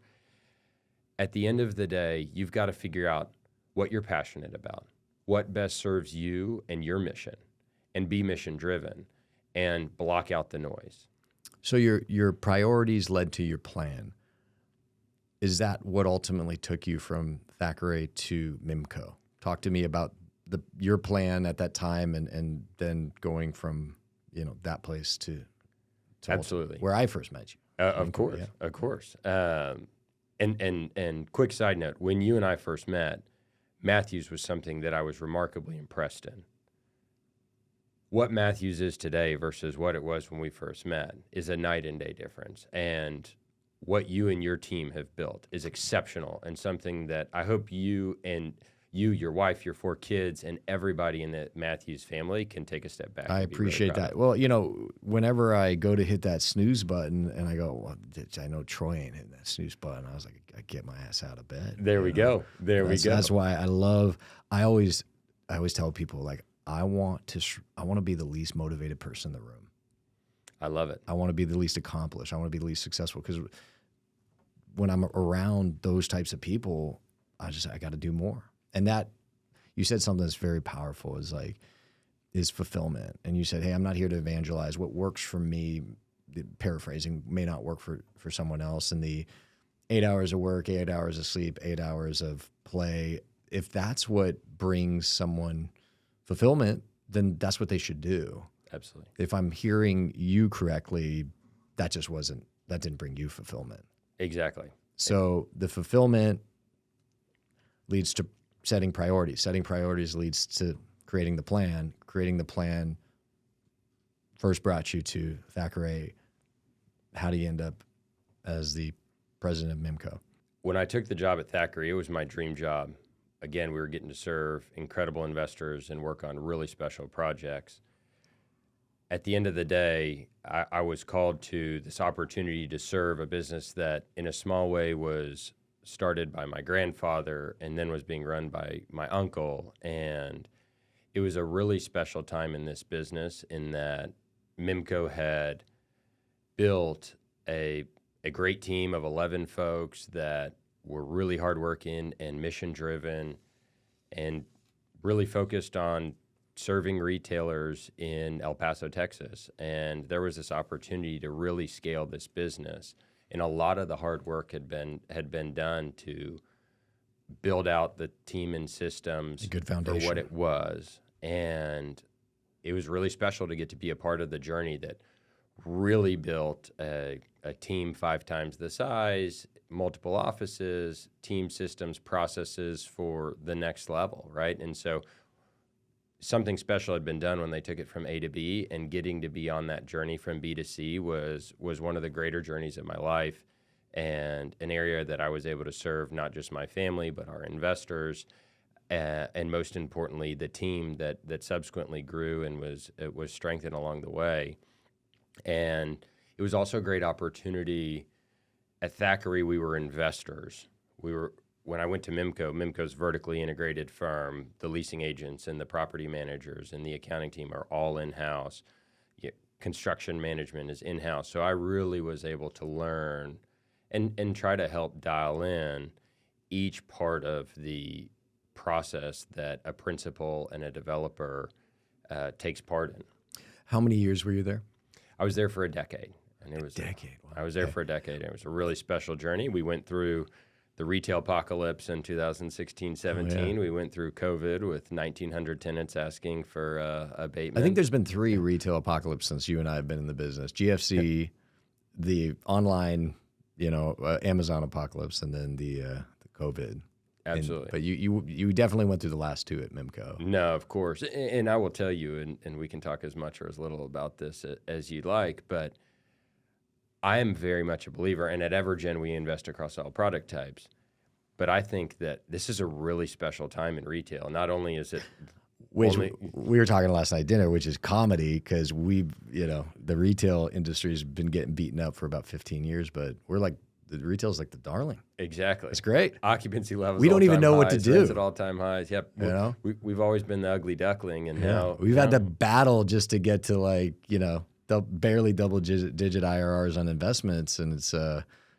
At the end of the day, you've got to figure out what you're passionate about, what best serves you and your mission, and be mission driven and block out the noise. So your priorities led to your plan. Is that what ultimately took you from Thackeray to MIMCO? Talk to me about your plan at that time and then going from that place to Absolutely where I first met you. Of course. And quick side note, when you and I first met, Matthews was something that I was remarkably impressed in. What Matthews is today versus what it was when we first met is a night and day difference. And what you and your team have built is exceptional and something that I hope you, your wife, your 4 kids, and everybody in the Matthews family can take a step back. I appreciate that. Well, whenever I go to hit that snooze button and I go, well, I know Troy ain't hitting that snooze button. I was like, I get my ass out of bed. There we go. That's why I always tell people, like, I want to be the least motivated person in the room. I love it. I want to be the least accomplished. I want to be the least successful, because when I'm around those types of people, I got to do more. And that, you said something that's very powerful, is fulfillment. And you said, hey, I'm not here to evangelize. What works for me paraphrasing, may not work for someone else. And the 8 hours of work, 8 hours of sleep, 8 hours of play, if that's what brings someone fulfillment, then that's what they should do. Absolutely. If I'm hearing you correctly, that didn't bring you fulfillment. Exactly. So the fulfillment leads to setting priorities. Setting priorities leads to creating the plan. Creating the plan first brought you to Thackeray. How do you end up as the president of MIMCO? When I took the job at Thackeray, it was my dream job. Again, we were getting to serve incredible investors and work on really special projects. At the end of the day, I was called to this opportunity to serve a business that in a small way was started by my grandfather and then was being run by my uncle. And it was a really special time in this business in that MIMCO had built a great team of 11 folks that were really hardworking and mission-driven and really focused on serving retailers in El Paso, Texas. And there was this opportunity to really scale this business. And a lot of the hard work had been done to build out the team and systems good foundation for what it was. And it was really special to get to be a part of the journey that really built a team 5 times the size, multiple offices, team systems, processes for the next level, right? And so something special had been done when they took it from A to B, and getting to be on that journey from B to C was one of the greater journeys of my life, and an area that I was able to serve not just my family, but our investors, and most importantly, the team that subsequently grew and was strengthened along the way. And it was also a great opportunity. At Thackeray, we were investors. When I went to MIMCO's vertically integrated firm, the leasing agents and the property managers and the accounting team are all in-house. Construction management is in-house. So I really was able to learn and try to help dial in each part of the process that a principal and a developer takes part in. How many years were you there? I was there for a decade. And a decade. Wow. I was there for a decade. It was a really special journey. We went through the retail apocalypse in 2016-17. Oh, yeah. We went through COVID with 1,900 tenants asking for abatement. I think there's been 3 retail apocalypses since you and I have been in the business. GFC, the online, Amazon apocalypse, and then the COVID. Absolutely. But you definitely went through the last 2 at MIMCO. No, of course. And I will tell you, and we can talk as much or as little about this as you'd like, but I am very much a believer, and at Evergen, we invest across all product types. But I think that this is a really special time in retail. Not only is it... Which we were talking last night at dinner, which is comedy, because the retail industry has been getting beaten up for about 15 years, but the retail's like the darling. Exactly. It's great. Occupancy levels. We don't even know what to do. Rents at all-time highs. Yep. We've always been the ugly duckling, and now we've had to battle just to get to barely double-digit IRRs on investments, and it's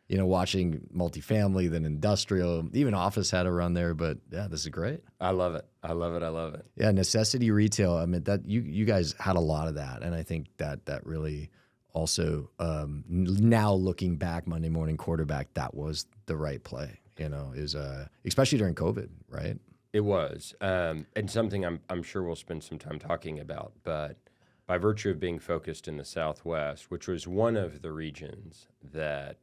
watching multifamily, then industrial, even office had a run there. But yeah, this is great. I love it. I love it. Yeah, necessity retail. I mean, that you guys had a lot of that, and I think that really also now looking back, Monday morning quarterback, that was the right play. Especially during COVID, right? It was, and something I'm sure we'll spend some time talking about, but. By virtue of being focused in the Southwest, which was one of the regions that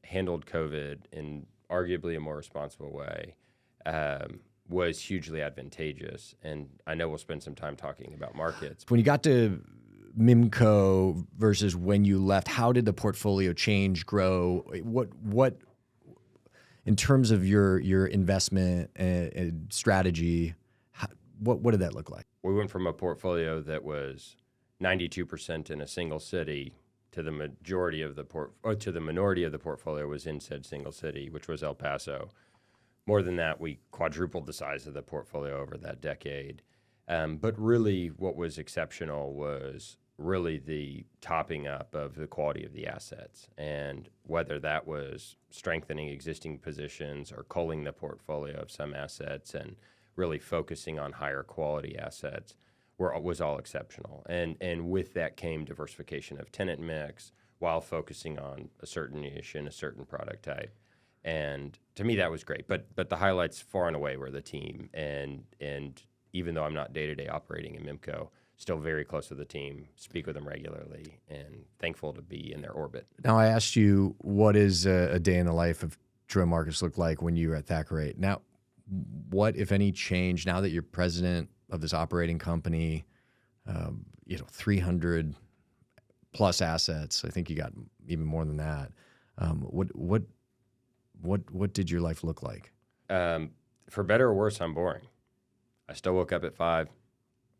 handled COVID in arguably a more responsible way, was hugely advantageous. And I know we'll spend some time talking about markets. When you got to MIMCO versus when you left, how did the portfolio change, grow? What in terms of your investment strategy, what did that look like? We went from a portfolio that was 92% in a single city to the minority of the portfolio was in said single city, which was El Paso. More than that, we quadrupled the size of the portfolio over that decade. But really, what was exceptional was really the topping up of the quality of the assets, and whether that was strengthening existing positions or culling the portfolio of some assets and really focusing on higher quality assets was all exceptional. And with that came diversification of tenant mix, while focusing on a certain niche and a certain product type. And to me, that was great. But the highlights far and away were the team. And even though I'm not day-to-day operating in MIMCO, still very close with the team, speak with them regularly, and thankful to be in their orbit. Now, I asked you, what is a day in the life of Jerome Marcus look like when you were at Thackeray? Now, what, if any, change now that you're president of this operating company, 300 plus assets? I think you got even more than that. What did your life look like? For better or worse, I'm boring. I still woke up at 5.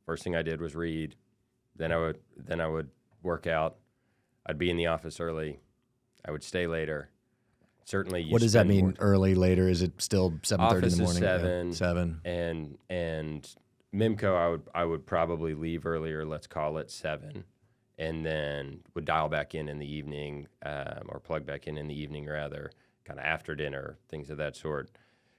First thing I did was read. Then I would work out. I'd be in the office early. I would stay later. Certainly. What does that mean? Early, later? Is it still 7:30 in the morning? Office is 7. 7. And MIMCO, I would probably leave earlier. Let's call it 7, and then would dial back in the evening, or plug back in the evening rather, kind of after dinner, things of that sort.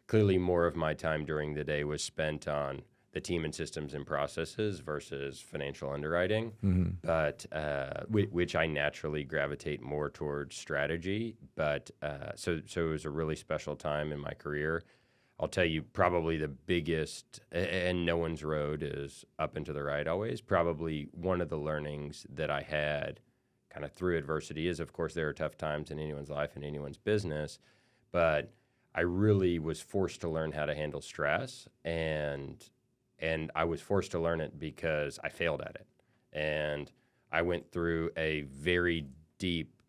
Clearly, more of my time during the day was spent on the team and systems and processes versus financial underwriting, but which I naturally gravitate more towards strategy. But so it was a really special time in my career. I'll tell you, probably the biggest, and no one's road is up and to the right always, probably one of the learnings that I had kind of through adversity is, of course, there are tough times in anyone's life and anyone's business, but I really was forced to learn how to handle stress, and I was forced to learn it because I failed at it. And I went through a very deep,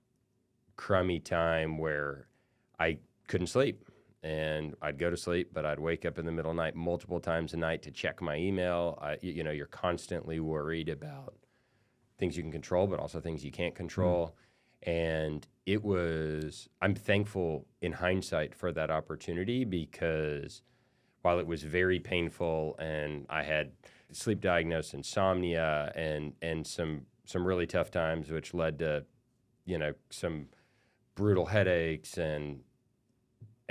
crummy time where I couldn't sleep. And I'd go to sleep, but I'd wake up in the middle of the night multiple times a night to check my email. You're constantly worried about things you can control, but also things you can't control. And I'm thankful in hindsight for that opportunity, because while it was very painful and I had sleep diagnosed insomnia and some really tough times, which led to, some brutal headaches and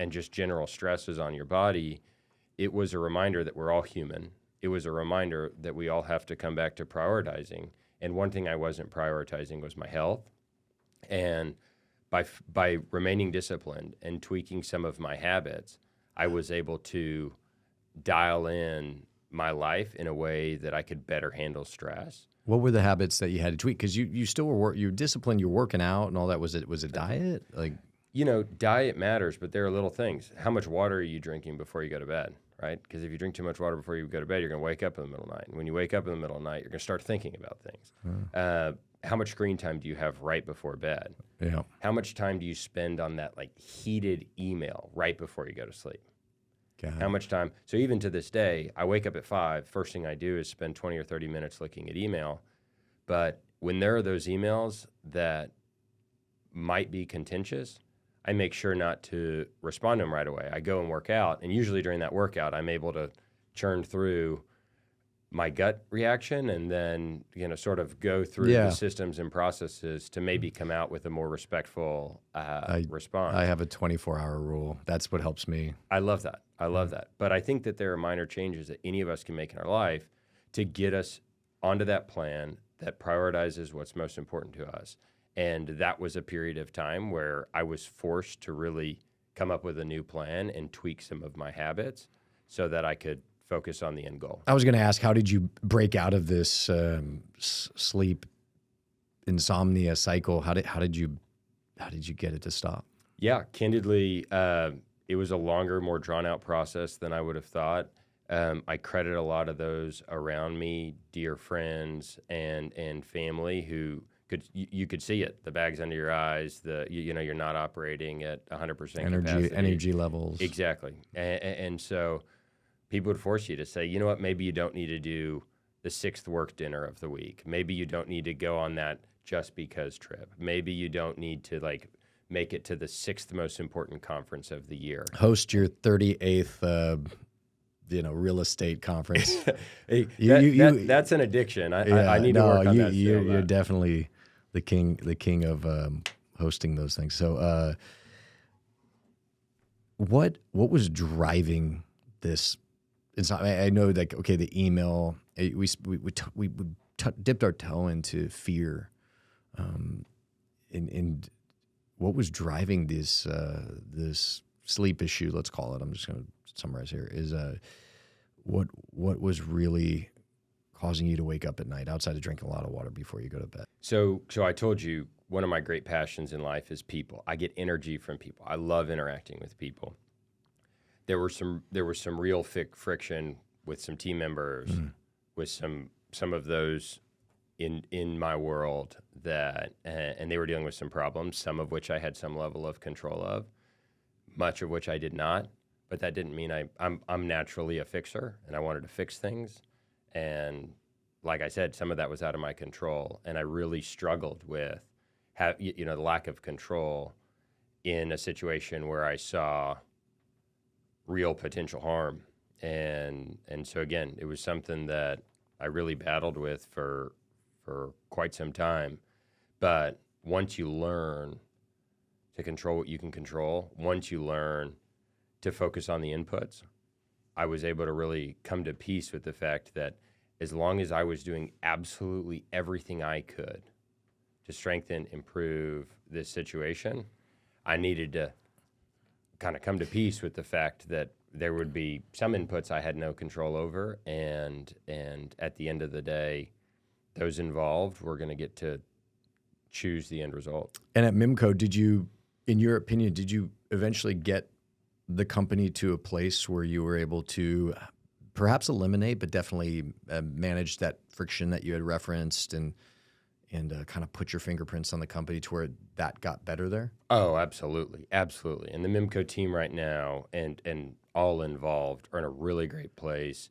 just general stresses on your body, it was a reminder that we're all human. It was a reminder that we all have to come back to prioritizing. And one thing I wasn't prioritizing was my health. And by remaining disciplined and tweaking some of my habits, I was able to dial in my life in a way that I could better handle stress. What were the habits that you had to tweak? Because you still were you're disciplined, you're working out and all that. Was it diet? Like, diet matters, but there are little things. How much water are you drinking before you go to bed, right? Because if you drink too much water before you go to bed, you're going to wake up in the middle of the night. And when you wake up in the middle of the night, you're going to start thinking about things. How much screen time do you have right before bed? Yeah. How much time do you spend on that heated email right before you go to sleep? How much time? So even to this day, I wake up at 5. First thing I do is spend 20 or 30 minutes looking at email. But when there are those emails that might be contentious, I make sure not to respond to them right away. I go and work out, and usually during that workout, I'm able to churn through my gut reaction and then, sort of go through the systems and processes to maybe come out with a more respectful response. I have a 24-hour rule. That's what helps me. I love that. But I think that there are minor changes that any of us can make in our life to get us onto that plan that prioritizes what's most important to us. And that was a period of time where I was forced to really come up with a new plan and tweak some of my habits so that I could focus on the end goal. I was going to ask, how did you break out of this sleep insomnia cycle? How did you get it to stop? Yeah, candidly, it was a longer, more drawn out process than I would have thought. I credit a lot of those around me, dear friends and family who you could see it, the bags under your eyes, you're not operating at 100% capacity. Energy levels. Exactly. And so people would force you to say, you know what, maybe you don't need to do the 6th work dinner of the week. Maybe you don't need to go on that just because trip. Maybe you don't need to make it to the 6th most important conference of the year. Host your 38th real estate conference. That's an addiction. I need to work on that. You're definitely the king of hosting those things. So what was driving this? I know the email, we dipped our toe into fear. and what was driving this this sleep issue? Let's call it. I'm just going to summarize here. Is what was really causing you to wake up at night outside of drinking a lot of water before you go to bed? So I told you one of my great passions in life is people. I get energy from people. I love interacting with people. There was some real friction with some team members, with some of those in my world that, and they were dealing with some problems, some of which I had some level of control of, much of which I did not. But that didn't mean I'm naturally a fixer, and I wanted to fix things. And like I said, some of that was out of my control, and I really struggled with the lack of control in a situation where I saw real potential harm. And so again, it was something that I really battled with for quite some time. But once you learn to control what you can control, once you learn to focus on the inputs, I was able to really come to peace with the fact that as long as I was doing absolutely everything I could to strengthen, improve this situation, I needed to kind of come to peace with the fact that there would be some inputs I had no control over, and at the end of the day, those involved were going to get to choose the end result. And at MIMCO, in your opinion, did you eventually get the company to a place where you were able to perhaps eliminate, but definitely manage that friction that you had referenced and kind of put your fingerprints on the company to where that got better there? Oh, absolutely. Absolutely. And the MIMCO team right now and all involved are in a really great place.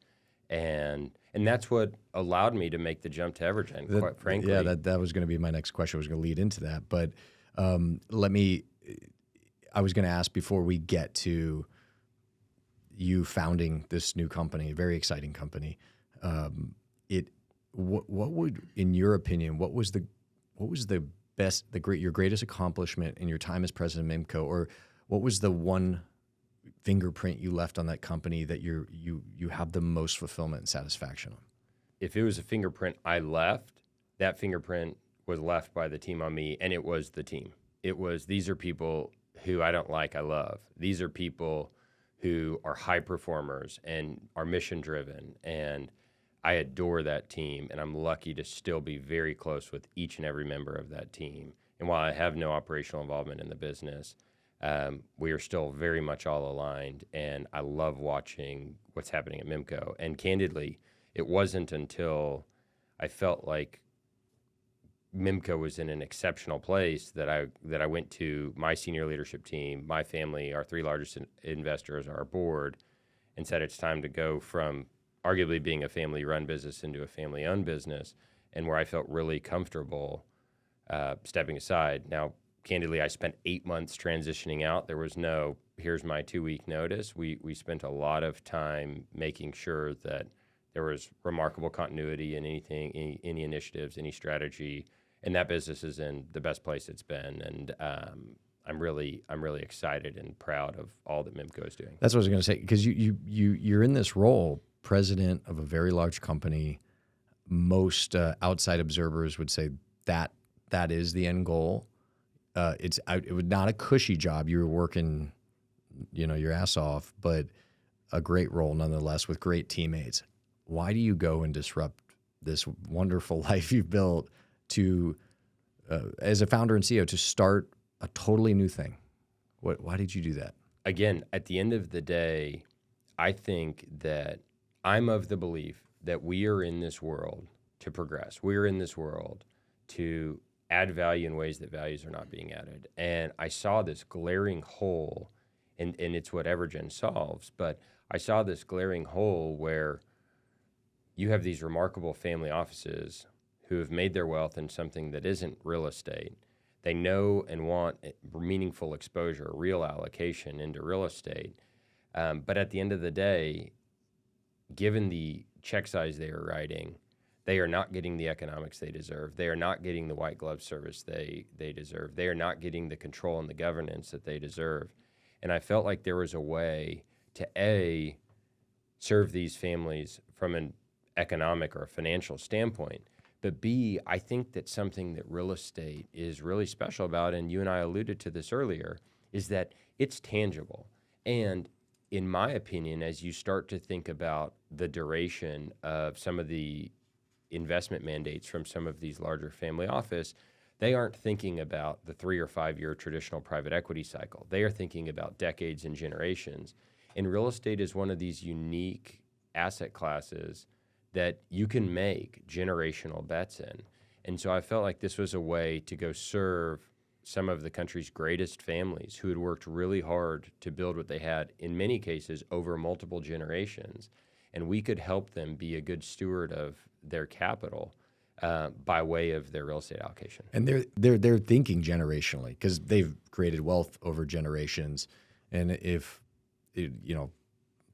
And that's what allowed me to make the jump to Evergen, quite frankly. Yeah, that was going to be my next question. I was going to lead into that. But I was going to ask before we get to you founding this new company, very exciting company. What would, in your opinion, what was the best, your greatest accomplishment in your time as president of MIMCO, or what was the one fingerprint you left on that company that you have the most fulfillment and satisfaction on? If it was a fingerprint I left, that fingerprint was left by the team on me, and it was the team. These are people who I don't like, I love. These are people who are high performers and are mission driven, and I adore that team, and I'm lucky to still be very close with each and every member of that team. And while I have no operational involvement in the business, we are still very much all aligned, and I love watching what's happening at MIMCO. And candidly, it wasn't until I felt like MIMCO was in an exceptional place that I went to my senior leadership team, my family, our three largest investors, our board, and said it's time to go from arguably being a family-run business into a family-owned business, and where I felt really comfortable stepping aside. Now, candidly, I spent 8 months transitioning out. There was no, here's my 2-week notice. We spent a lot of time making sure that there was remarkable continuity in anything, any initiatives, any strategy, and that business is in the best place it's been. And I'm really excited and proud of all that MIMCO is doing. That's what I was going to say, because you're in this role, president of a very large company. Most outside observers would say that is the end goal. It was not a cushy job. You were working, your ass off, but a great role nonetheless with great teammates. Why do you go and disrupt this wonderful life you've built to, as a founder and CEO, to start a totally new thing? Why did you do that? Again, at the end of the day, I think that I'm of the belief that we are in this world to progress. We're in this world to add value in ways that values are not being added. And I saw this glaring hole, and it's what Evergen solves, but I saw this glaring hole where you have these remarkable family offices who have made their wealth in something that isn't real estate. They know and want meaningful exposure, real allocation into real estate. But at the end of the day, given the check size they are writing, they are not getting the economics they deserve. They are not getting the white glove service they deserve. They are not getting the control and the governance that they deserve. And I felt like there was a way to, serve these families from an economic or a financial standpoint, But B, I think that something that real estate is really special about, and you and I alluded to this earlier, is that it's tangible. And in my opinion, as you start to think about the duration of some of the investment mandates from some of these larger family office, they aren't thinking about the 3 or 5 year traditional private equity cycle. They are thinking about decades and generations. And real estate is one of these unique asset classes that you can make generational bets in. And so I felt like this was a way to go serve some of the country's greatest families who had worked really hard to build what they had, in many cases, over multiple generations. And we could help them be a good steward of their capital by way of their real estate allocation. And they're thinking generationally because they've created wealth over generations. And if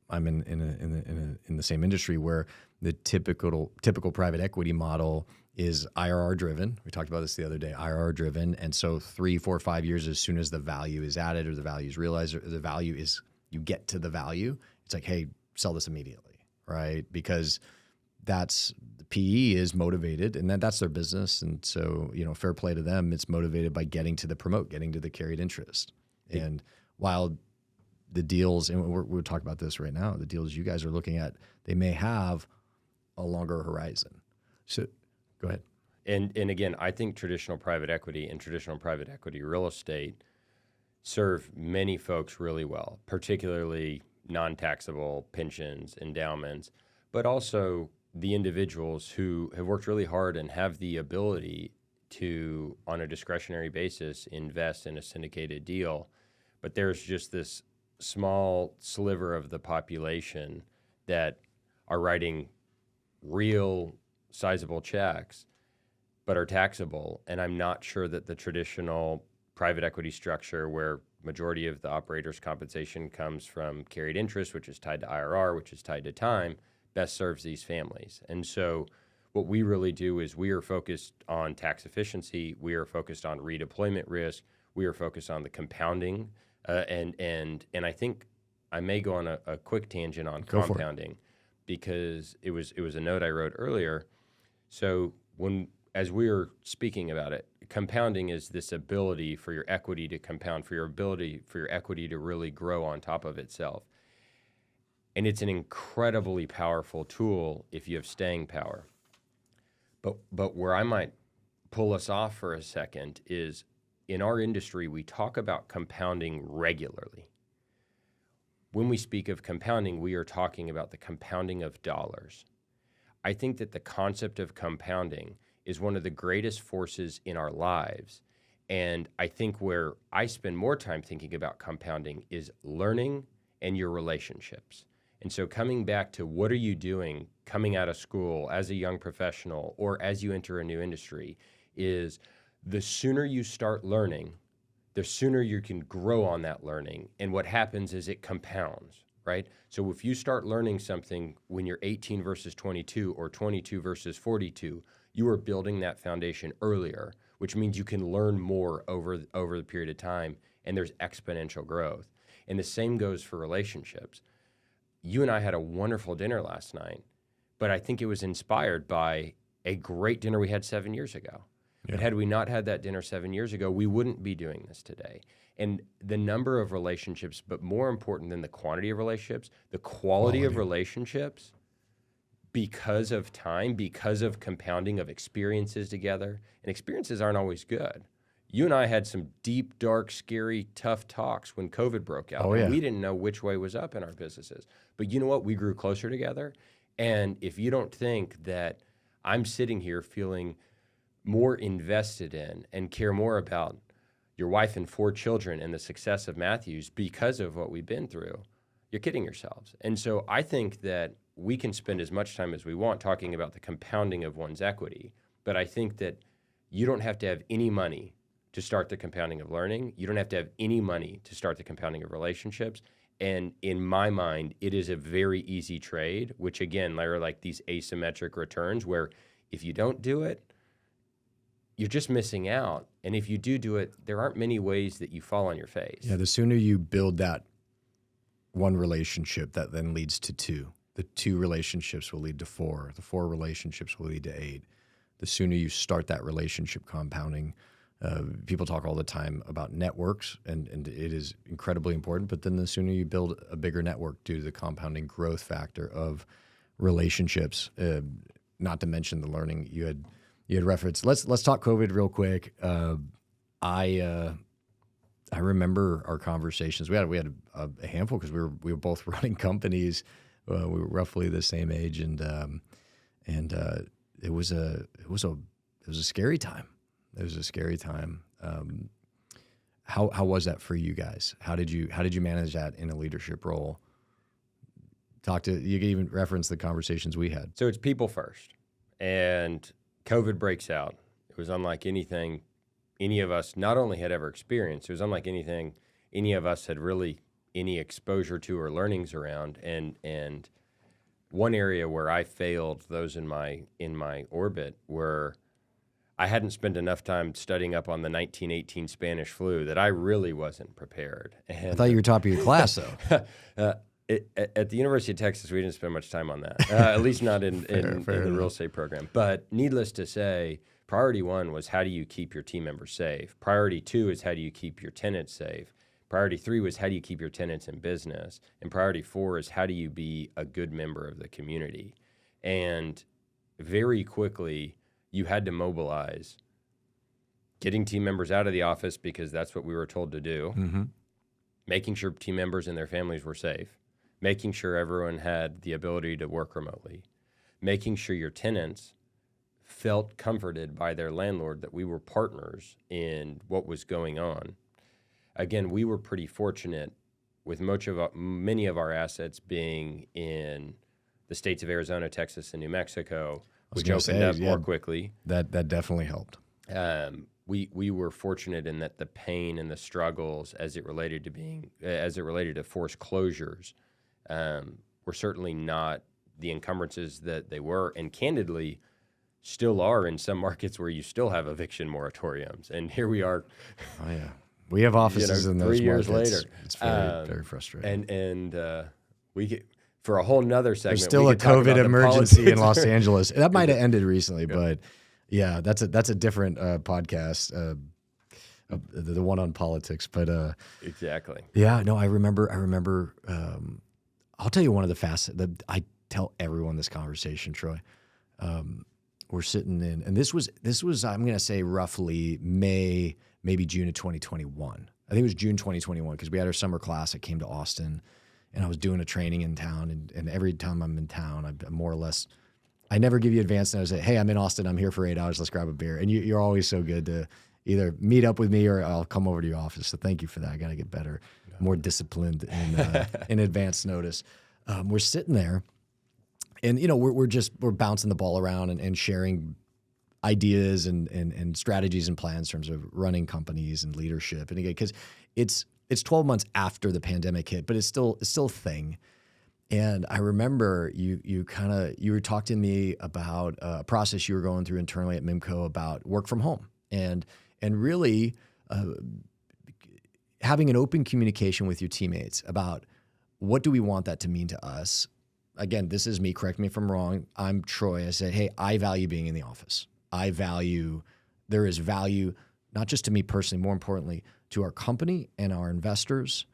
I'm in the same industry where the typical private equity model is IRR driven. We talked about this the other day, IRR driven. And so 3, 4, 5 years, as soon as the value is added or the value is realized or the value is, you get to the value, it's like, hey, sell this immediately, right? Because that's, the PE is motivated and that's their business. And so, fair play to them. It's motivated by getting to the carried interest. And while the deals, and we'll talk about this right now, the deals you guys are looking at, they may have a longer horizon. So go ahead. And again, I think traditional private equity and traditional private equity real estate serve many folks really well, particularly non-taxable pensions, endowments, but also the individuals who have worked really hard and have the ability to, on a discretionary basis, invest in a syndicated deal. But there's just this small sliver of the population that are writing real sizable checks but are taxable. And I'm not sure that the traditional private equity structure, where majority of the operator's compensation comes from carried interest, which is tied to IRR, which is tied to time, best serves these families. And so what we really do is we are focused on tax efficiency, we are focused on redeployment risk, we are focused on the compounding, and I think I may go on a quick tangent on compounding, because it was a note I wrote earlier. So as we were speaking about it, compounding is this ability for your equity to compound, for your equity to really grow on top of itself. And it's an incredibly powerful tool if you have staying power. But where I might pull us off for a second is, in our industry, we talk about compounding regularly. When we speak of compounding, we are talking about the compounding of dollars. I think that the concept of compounding is one of the greatest forces in our lives. And I think where I spend more time thinking about compounding is learning and your relationships. And so coming back to what are you doing coming out of school as a young professional or as you enter a new industry, is the sooner you start learning, the sooner you can grow on that learning. And what happens is it compounds, right? So if you start learning something when you're 18 versus 22 or 22 versus 42, you are building that foundation earlier, which means you can learn more over the period of time, and there's exponential growth. And the same goes for relationships. You and I had a wonderful dinner last night, but I think it was inspired by a great dinner we had 7 years ago. Yeah. But had we not had that dinner 7 years ago, we wouldn't be doing this today. And the number of relationships, but more important than the quantity of relationships, the quality of relationships, because of time, because of compounding of experiences together. And experiences aren't always good. You and I had some deep, dark, scary, tough talks when COVID broke out. And we didn't know which way was up in our businesses. But you know what? We grew closer together. And if you don't think that I'm sitting here feeling more invested in and care more about your wife and 4 children and the success of Matthews because of what we've been through, you're kidding yourselves. And so I think that we can spend as much time as we want talking about the compounding of one's equity. But I think that you don't have to have any money to start the compounding of learning. You don't have to have any money to start the compounding of relationships. And in my mind, it is a very easy trade, which again, are like these asymmetric returns where if you don't do it, you're just missing out. And if you do it, there aren't many ways that you fall on your face. Yeah, the sooner you build that one relationship, that then leads to 2. The 2 relationships will lead to 4. The 4 relationships will lead to 8. the sooner you start that relationship compounding. People talk all the time about networks, and it is incredibly important. But then the sooner you build a bigger network due to the compounding growth factor of relationships, not to mention the learning you had referenced. Let's talk COVID real quick. I remember our conversations. We had a handful because we were both running companies. We were roughly the same age, and it was a scary time. It was a scary time. How was that for you guys? How did you manage that in a leadership role? You can even reference the conversations we had. So it's people first, and COVID breaks out. It was unlike anything any of us not only had ever experienced, it was unlike anything any of us had really any exposure to or learnings around. And one area where I failed those in my orbit were I hadn't spent enough time studying up on the 1918 Spanish flu that I really wasn't prepared. And I thought you were top of your class, though. At the University of Texas, we didn't spend much time on that, at least not in the real estate program. But needless to say, priority one was how do you keep your team members safe? Priority two is how do you keep your tenants safe? Priority three was how do you keep your tenants in business? And priority four is how do you be a good member of the community? And very quickly, you had to mobilize getting team members out of the office because that's what we were told to do, making sure team members and their families were safe, making sure everyone had the ability to work remotely, making sure your tenants felt comforted by their landlord that we were partners in what was going on. Again, we were pretty fortunate with many of our assets being in the states of Arizona, Texas, and New Mexico, which opened up more quickly. That definitely helped. We were fortunate in that the pain and the struggles as it related to forced closures were certainly not the encumbrances that they were, and candidly still are in some markets where you still have eviction moratoriums. And here we are. Oh yeah, we have offices in those 3 years markets. later. It's very frustrating. And we get. For a whole nother segment, there's still a COVID emergency in Los Angeles. That might have ended recently, but yeah, that's a different podcast, the one on politics. But exactly. Yeah, no, I remember. I'll tell you one of the facets that I tell everyone this conversation, Troy. We're sitting in, and this was I'm going to say roughly May, maybe June of 2021. I think it was June 2021 because we had our summer class. I came to Austin. And I was doing a training in town, and every time I'm in town, I'm more or less, I never give you advance notice. Say, hey, I'm in Austin. I'm here for 8 hours. Let's grab a beer. And you're always so good to either meet up with me or I'll come over to your office. So thank you for that. I got to get better, more disciplined in advance notice. We're sitting there, and we're bouncing the ball around and sharing ideas and strategies and plans in terms of running companies and leadership. And again, because it's 12 months after the pandemic hit, but it's still a thing. And I remember you were talking to me about a process you were going through internally at MIMCO about work from home and really having an open communication with your teammates about what do we want that to mean to us. Again, this is me. Correct me if I'm wrong. I'm Troy. I said, hey, I value being in the office. There is value, not just to me personally, more importantly, to our company and our investors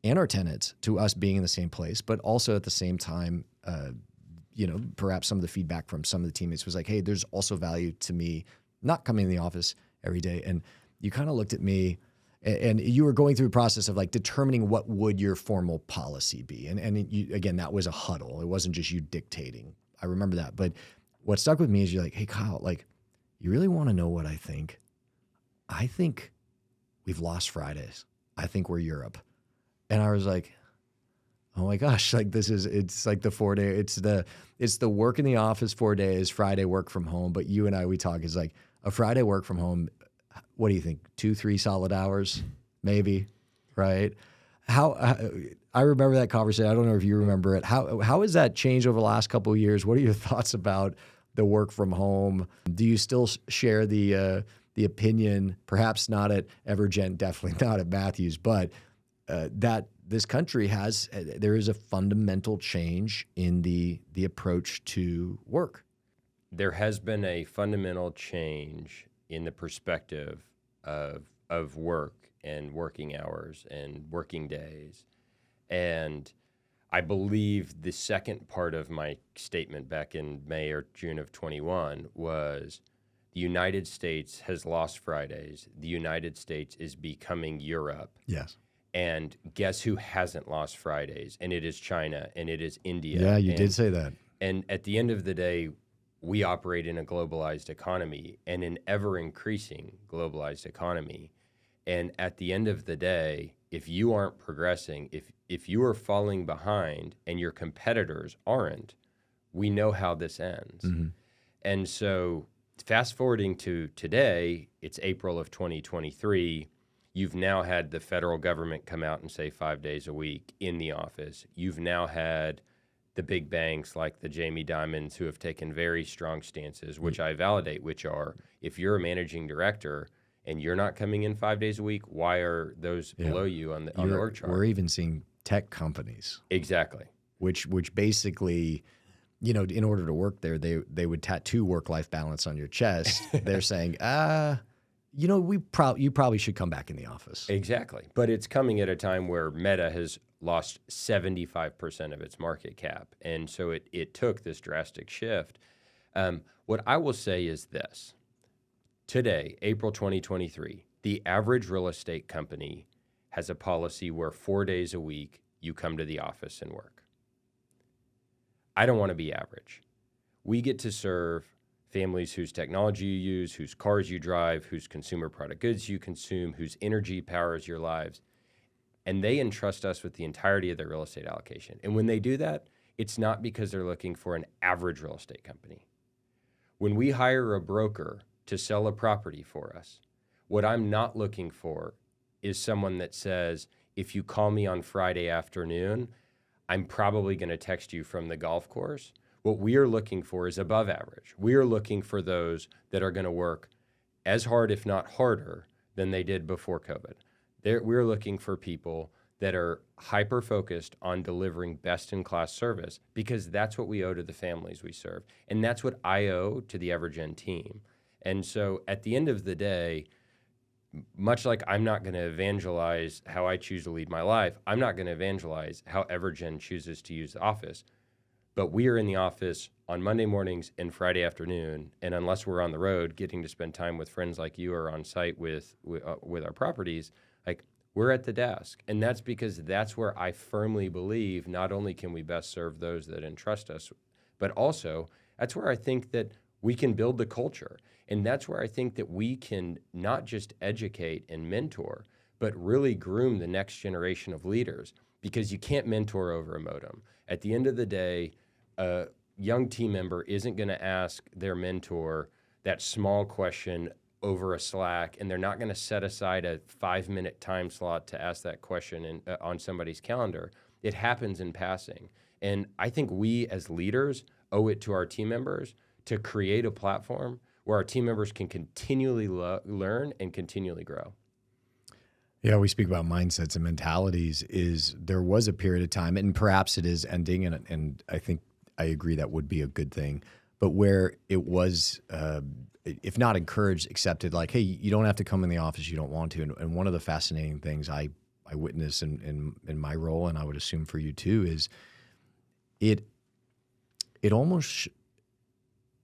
and our tenants, to us being in the same place, but also at the same time, perhaps some of the feedback from some of the teammates was like, hey, there's also value to me not coming in the office every day. And you kind of looked at me and you were going through a process of like determining what would your formal policy be. And you, again, that was a huddle. It wasn't just you dictating. I remember that. But what stuck with me is you're like, hey, Kyle, like, you really want to know what I think? I think we've lost Fridays. I think we're Europe. And I was like, oh my gosh, like it's like the 4 day, it's the work in the office 4 days, Friday work from home. But you and I, we talk is like a Friday work from home. What do you think? 2-3 solid hours, maybe, right? I remember that conversation. I don't know if you remember it. How has that changed over the last couple of years? What are your thoughts about the work from home? Do you still share the opinion, perhaps not at Evergen, definitely not at Matthews, but that this country there is a fundamental change in the approach to work? there has been a fundamental change in the perspective of work and working hours and working days. And I believe the second part of my statement back in May or June of 21 was the United States has lost Fridays. The United States is becoming Europe. Yes. And guess who hasn't lost Fridays? And it is China and it is India. Yeah, you did say that. And at the end of the day, we operate in a globalized economy and an ever-increasing globalized economy. And at the end of the day, if you aren't progressing, if you are falling behind and your competitors aren't, we know how this ends. Mm-hmm. And so fast forwarding to today, it's April of 2023. You've now had the federal government come out and say 5 days a week in the office. You've now had the big banks like the Jamie Dimons who have taken very strong stances, which I validate, which are, if you're a managing director and you're not coming in 5 days a week, why are those below you on the org chart? We're even seeing tech companies. Exactly. Which basically, in order to work there, they would tattoo work-life balance on your chest. They're saying, you probably should come back in the office. Exactly. But it's coming at a time where Meta has lost 75% of its market cap. And so it took this drastic shift. What I will say is this. Today, April 2023, the average real estate company has a policy where 4 days a week you come to the office and work. I don't want to be average. We get to serve families whose technology you use, whose cars you drive, whose consumer product goods you consume, whose energy powers your lives. And they entrust us with the entirety of their real estate allocation. And when they do that, it's not because they're looking for an average real estate company. When we hire a broker to sell a property for us, what I'm not looking for is someone that says, if you call me on Friday afternoon, I'm probably going to text you from the golf course. What we are looking for is above average. We are looking for those that are going to work as hard, if not harder, than they did before COVID. We're looking for people that are hyper-focused on delivering best-in-class service because that's what we owe to the families we serve. And that's what I owe to the Evergen team. And so at the end of the day, much like I'm not going to evangelize how I choose to lead my life, I'm not going to evangelize how Evergen chooses to use the office. But we are in the office on Monday mornings and Friday afternoon, and unless we're on the road getting to spend time with friends like you or on site with our properties, like we're at the desk. And that's because that's where I firmly believe not only can we best serve those that entrust us, but also that's where I think that we can build the culture. And that's where I think that we can not just educate and mentor, but really groom the next generation of leaders, because you can't mentor over a modem. At the end of the day, a young team member isn't going to ask their mentor that small question over a Slack, and they're not going to set aside a 5-minute time slot to ask that question on somebody's calendar. It happens in passing. And I think we as leaders owe it to our team members to create a platform where our team members can continually learn and continually grow. Yeah, we speak about mindsets and mentalities. There was a period of time, and perhaps it is ending, and I think I agree that would be a good thing, but where it was, if not encouraged, accepted, like, hey, you don't have to come in the office, you don't want to. And one of the fascinating things I witnessed in my role, and I would assume for you too, is it almost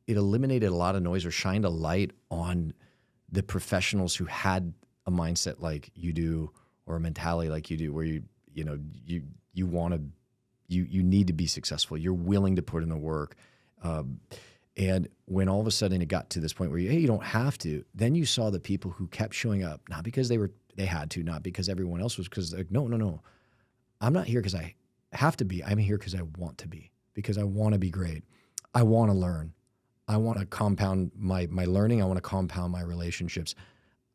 it eliminated a lot of noise or shined a light on the professionals who had a mindset like you do, or a mentality like you do, where you need to be successful. You're willing to put in the work. And when all of a sudden it got to this point where you don't have to, then you saw the people who kept showing up, not because they had to, not because everyone else was, because like, no, I'm not here because I have to be. I'm here because I want to be, because I want to be great. I want to learn. I want to compound my learning. I want to compound my relationships.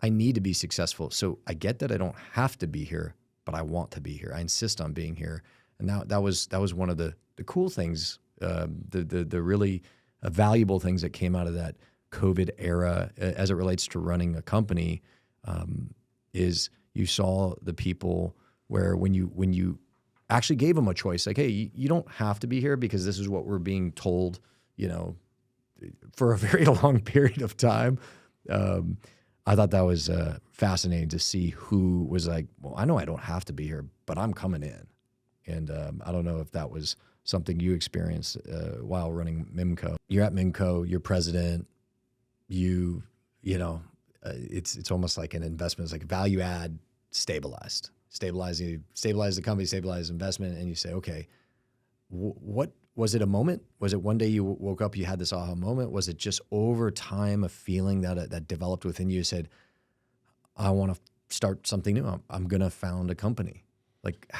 I need to be successful. So I get that I don't have to be here, but I want to be here. I insist on being here. And that was one of the cool things, the really valuable things that came out of that COVID era as it relates to running a company, is you saw the people where when you actually gave them a choice, like, hey, you don't have to be here because this is what we're being told, for a very long period of time. I thought that was fascinating to see who was like, well, I know I don't have to be here, but I'm coming in. And I don't know if that was something you experienced while running MIMCO. You're at MIMCO, you're president, it's almost like an investment. It's like value add, stabilize the company, stabilize investment. And you say, okay, what was it a moment? Was it one day you woke up, you had this aha moment? Was it just over time a feeling that developed within you? You said, I want to start something new. I'm going to found a company. Like,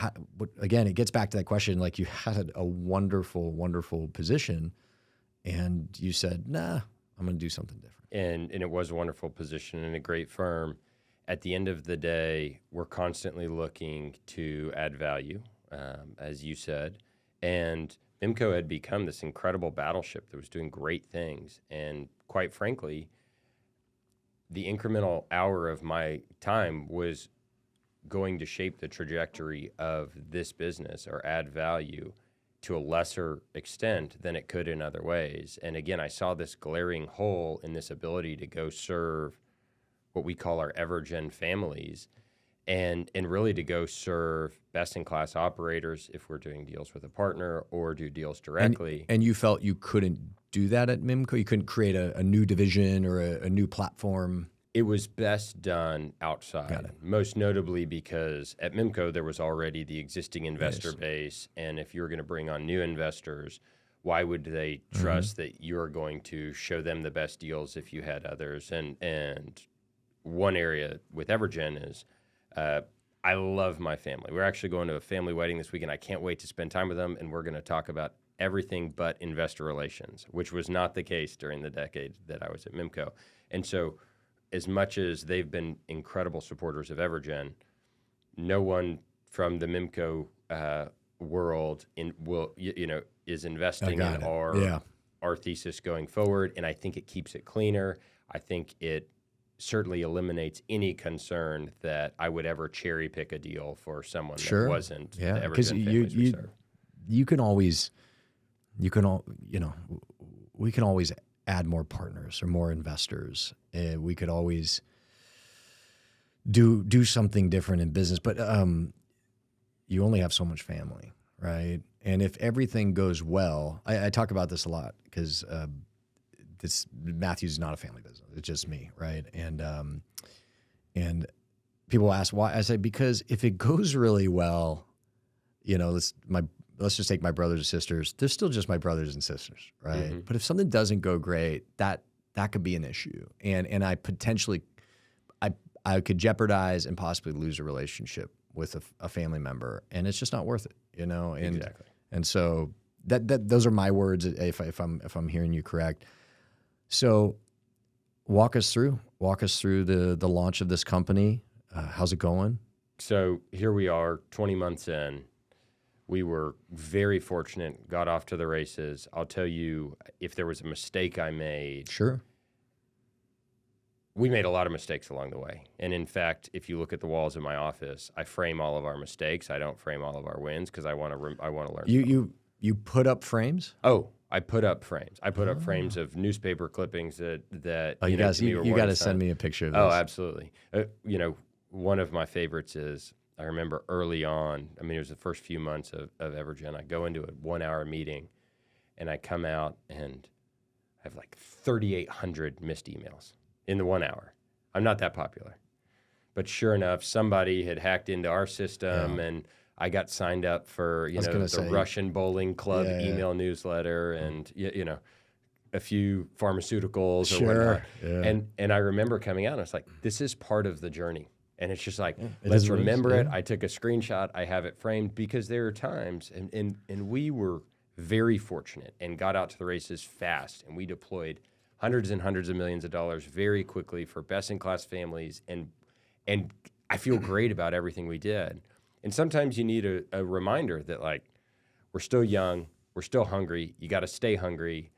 again, it gets back to that question. Like, you had a wonderful, wonderful position, and you said, nah, I'm going to do something different. And it was a wonderful position and a great firm. At the end of the day, we're constantly looking to add value, as you said. And MIMCO had become this incredible battleship that was doing great things. And quite frankly, the incremental hour of my time was going to shape the trajectory of this business or add value to a lesser extent than it could in other ways. And again, I saw this glaring hole in this ability to go serve what we call our Evergen families and really to go serve best-in-class operators if we're doing deals with a partner or do deals directly. And you felt you couldn't do that at MIMCO? You couldn't create a new division or a new platform? It was best done outside, most notably because at MIMCO there was already the existing investor base, and if you're going to bring on new investors, why would they trust that you're going to show them the best deals if you had others? And one area with Evergen is I love my family. We're actually going to a family wedding this weekend. I can't wait to spend time with them, and we're going to talk about everything but investor relations, which was not the case during the decade that I was at MIMCO. And so as much as they've been incredible supporters of Evergen, no one from the MIMCO world is investing in our thesis going forward. And I think it keeps it cleaner. I think it certainly eliminates any concern that I would ever cherry pick a deal for someone that wasn't the Evergen families we serve. We can always add more partners or more investors. We could always do something different in business, but you only have so much family, right? And if everything goes well, I talk about this a lot because Matthews is not a family business; it's just me, right? And people ask why. I say because if it goes really well, let's just take my brothers and sisters. They're still just my brothers and sisters, right? Mm-hmm. But if something doesn't go great, that could be an issue. And I potentially, I could jeopardize and possibly lose a relationship with a family member. And it's just not worth it, And, exactly. And so those are my words if I'm hearing you correct. So walk us through the launch of this company. How's it going? So here we are 20 months in. We were very fortunate, got off to the races. I'll tell you, if there was a mistake I made. Sure. We made a lot of mistakes along the way. And in fact, if you look at the walls of my office, I frame all of our mistakes. I don't frame all of our wins because I want to learn. You put up frames? Oh, I put up frames. I put up frames of newspaper clippings that you got to send me a picture of this. Oh, absolutely. One of my favorites is, I remember early on, it was the first few months of Evergen, I go into a 1-hour meeting and I come out and I have like 3,800 missed emails in the 1 hour. I'm not that popular. But sure enough, somebody had hacked into our system and I got signed up for, the Russian Bowling Club email newsletter and, a few pharmaceuticals or whatnot. Yeah. And I remember coming out and I was like, this is part of the journey. And it's just like, let's remember it. I took a screenshot. I have it framed because there are times, and we were very fortunate and got out to the races fast. And we deployed hundreds and hundreds of millions of dollars very quickly for best-in-class families. And I feel great about everything we did. And sometimes you need a reminder that, like, we're still young. We're still hungry. You got to stay hungry.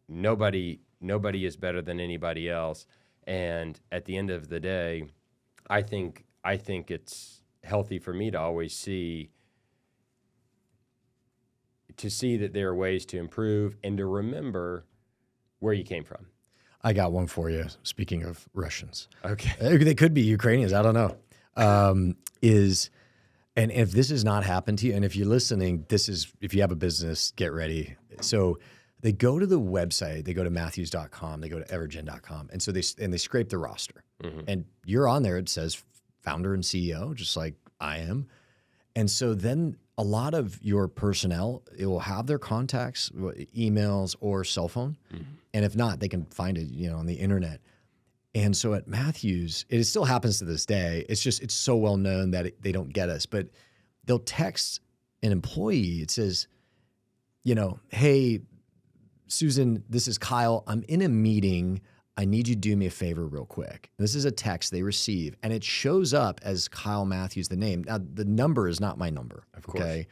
Nobody is better than anybody else. And at the end of the day, I think it's healthy for me to always see that there are ways to improve and to remember where you came from. I got one for you. Speaking of Russians, Okay. they could be Ukrainians. I don't know. And if this has not happened to you, and if you're listening, if you have a business, get ready. So they go to the website, they go to Matthews.com, they go to Evergen.com, and so they scrape the roster, and you're on there. It says founder and CEO, just like I am, and so then a lot of your personnel, it will have their contacts, emails or cell phone, and if not, they can find it, on the internet. And so at Matthews, it still happens to this day. It's so well known that they don't get us, but they'll text an employee. It says, hey, Susan, this is Kyle. I'm in a meeting. I need you to do me a favor real quick. This is a text they receive, and it shows up as Kyle Matthews, the name. Now, the number is not my number, Of course. okay?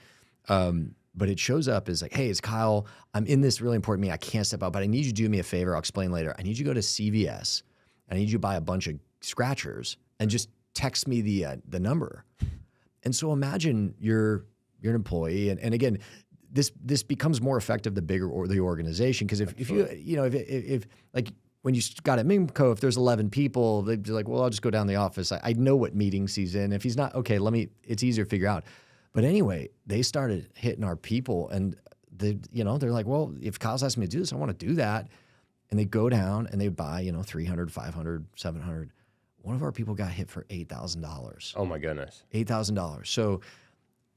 But it shows up as like, hey, it's Kyle. I'm in this really important meeting. I can't step out, but I need you to do me a favor. I'll explain later. I need you to go to CVS. I need you to buy a bunch of scratchers and just text me the number. And so imagine you're an employee, and again, this becomes more effective the bigger the organization, because if you like when you got at MIMCO, if there's 11 people, they'd be like, well, I'll just go down to the office. I know what meetings he's in. If he's not, okay, it's easier to figure out. But anyway, they started hitting our people, and they're like, well, if Kyle's asking me to do this, I want to do that. And they go down and they buy, 300, 500, 700. One of our people got hit for $8,000. Oh my goodness. $8,000. So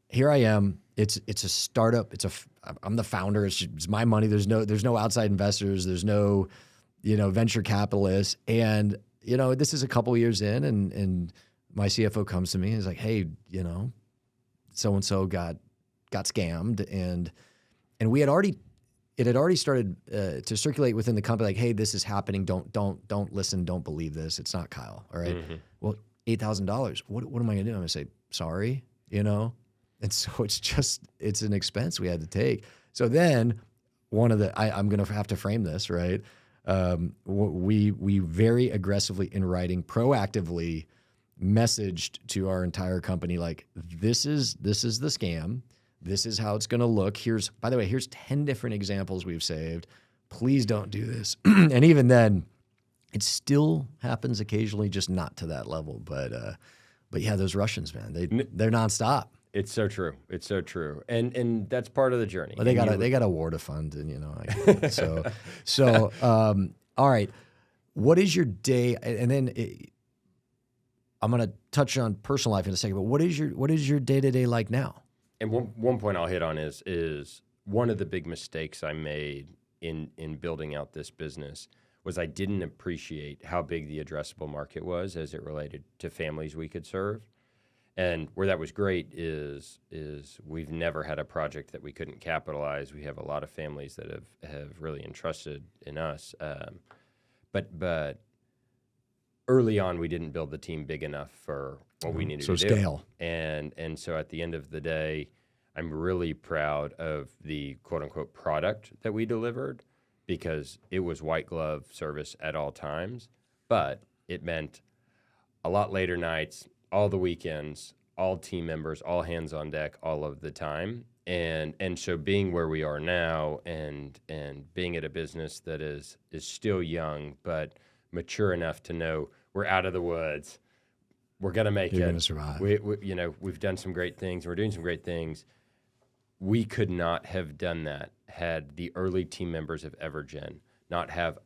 here I am. It's a startup. I'm the founder. It's my money. There's no outside investors. There's no, venture capitalists. And, this is a couple years in, and my CFO comes to me and is like, hey, so-and-so got scammed. And it had already started to circulate within the company, like, hey, this is happening. Don't listen. Don't believe this. It's not Kyle. All right. Mm-hmm. Well, $8,000. What am I going to do? I'm going to say, sorry, And so it's an expense we had to take. So then I'm going to have to frame this, right? We very aggressively in writing, proactively messaged to our entire company, like, this is the scam. This is how it's going to look. By the way, here's 10 different examples we've saved. Please don't do this. And even then, it still happens occasionally, just not to that level. But yeah, those Russians, man, they're nonstop. It's so true. It's so true. And that's part of the journey. Well, they got a war to fund, and so all right. What is your day? And then I'm going to touch on personal life in a second. But what is your day-to-day like now? And one point I'll hit on is one of the big mistakes I made in building out this business was I didn't appreciate how big the addressable market was as it related to families we could serve. And where that was great is we've never had a project that we couldn't capitalize. We have a lot of families that have really entrusted in us. But early on, we didn't build the team big enough for what we needed to do. So scale. And so at the end of the day, I'm really proud of the quote-unquote product that we delivered, because it was white glove service at all times, but it meant a lot later nights, all the weekends, all team members, all hands on deck, all of the time. And so being where we are now and being at a business that is still young but mature enough to know we're out of the woods, we're going to make it. You're going to survive. We've done some great things. We're doing some great things. We could not have done that had the early team members of Evergen not have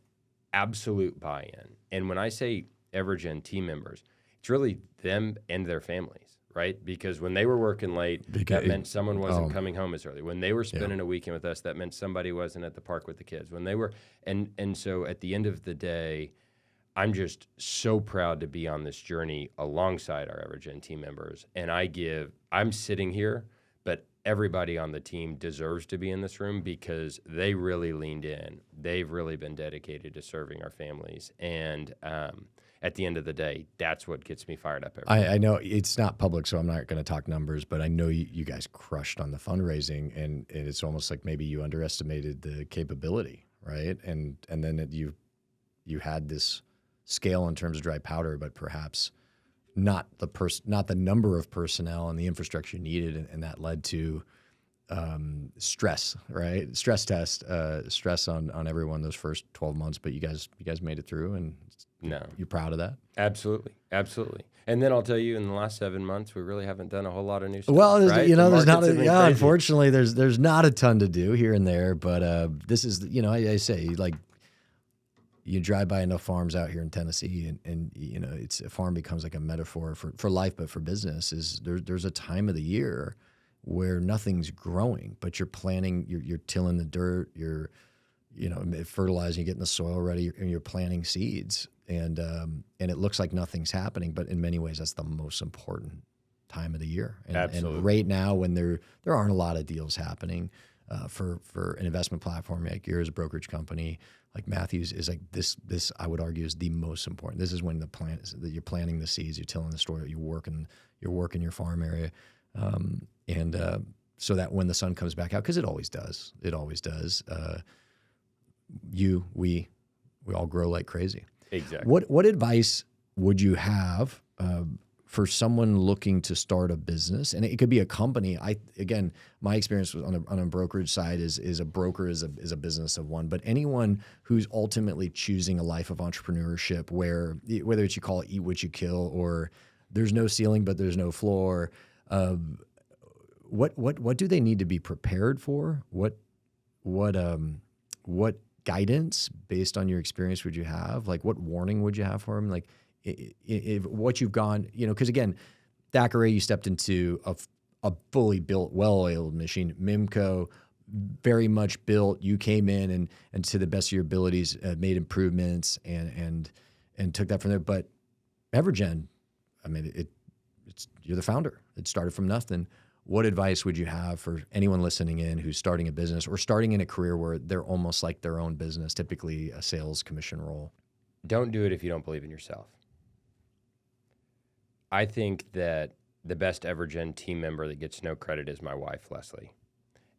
absolute buy-in. And when I say Evergen team members, it's really them and their families, right? Because when they were working late, that meant someone wasn't coming home as early. When they were spending a weekend with us, that meant somebody wasn't at the park with the kids. When they were, and so at the end of the day, I'm just so proud to be on this journey alongside our Evergen team members. And I'm sitting here, but everybody on the team deserves to be in this room because they really leaned in. They've really been dedicated to serving our families. And at the end of the day, that's what gets me fired up every day. I know it's not public, so I'm not going to talk numbers, but I know you guys crushed on the fundraising, and it's almost like maybe you underestimated the capability, right? And then you had this scale in terms of dry powder, but perhaps not the number of personnel and the infrastructure needed, and that led to stress, right? Stress test, stress on everyone those first 12 months, but you guys made it through, and No, you're proud of that. absolutely. And then I'll tell you, in the last 7 months, we really haven't done a whole lot of new stuff. Well, right? there's The not markets have been crazy. unfortunately, there's not a ton to do here and there, but this is, I say, like, you drive by enough farms out here in Tennessee, and it's a farm becomes like a metaphor for life, but for business is there's a time of the year where nothing's growing, but you're planting, you're tilling the dirt, you're fertilizing, you're getting the soil ready, and you're planting seeds, and it looks like nothing's happening, but in many ways that's the most important time of the year. Absolutely. And right now, when there aren't a lot of deals happening for an investment platform like yours, a brokerage company like Matthews, is like this I would argue is the most important. This is when the plant is that you're planting the seeds, you're tilling the soil, you're working your farm area, so that when the sun comes back out, because it always does, we all grow like crazy. Exactly. What advice would you have for someone looking to start a business? And it could be a company. Again, my experience on a brokerage side is a broker is a business of one, but anyone who's ultimately choosing a life of entrepreneurship, where whether it's you call it eat what you kill, or there's no ceiling but there's no floor, what do they need to be prepared for? What guidance based on your experience would you have? Like, what warning would you have for them? Like, if what you've gone, because again, Thackeray, you stepped into a fully built, well-oiled machine. MIMCO, very much built. You came in and to the best of your abilities made improvements and took that from there. But Evergen, I mean, it's you're the founder. It started from nothing. What advice would you have for anyone listening in who's starting a business or starting in a career where they're almost like their own business, typically a sales commission role? Don't do it if you don't believe in yourself. I think that the best Evergen team member that gets no credit is my wife, Leslie.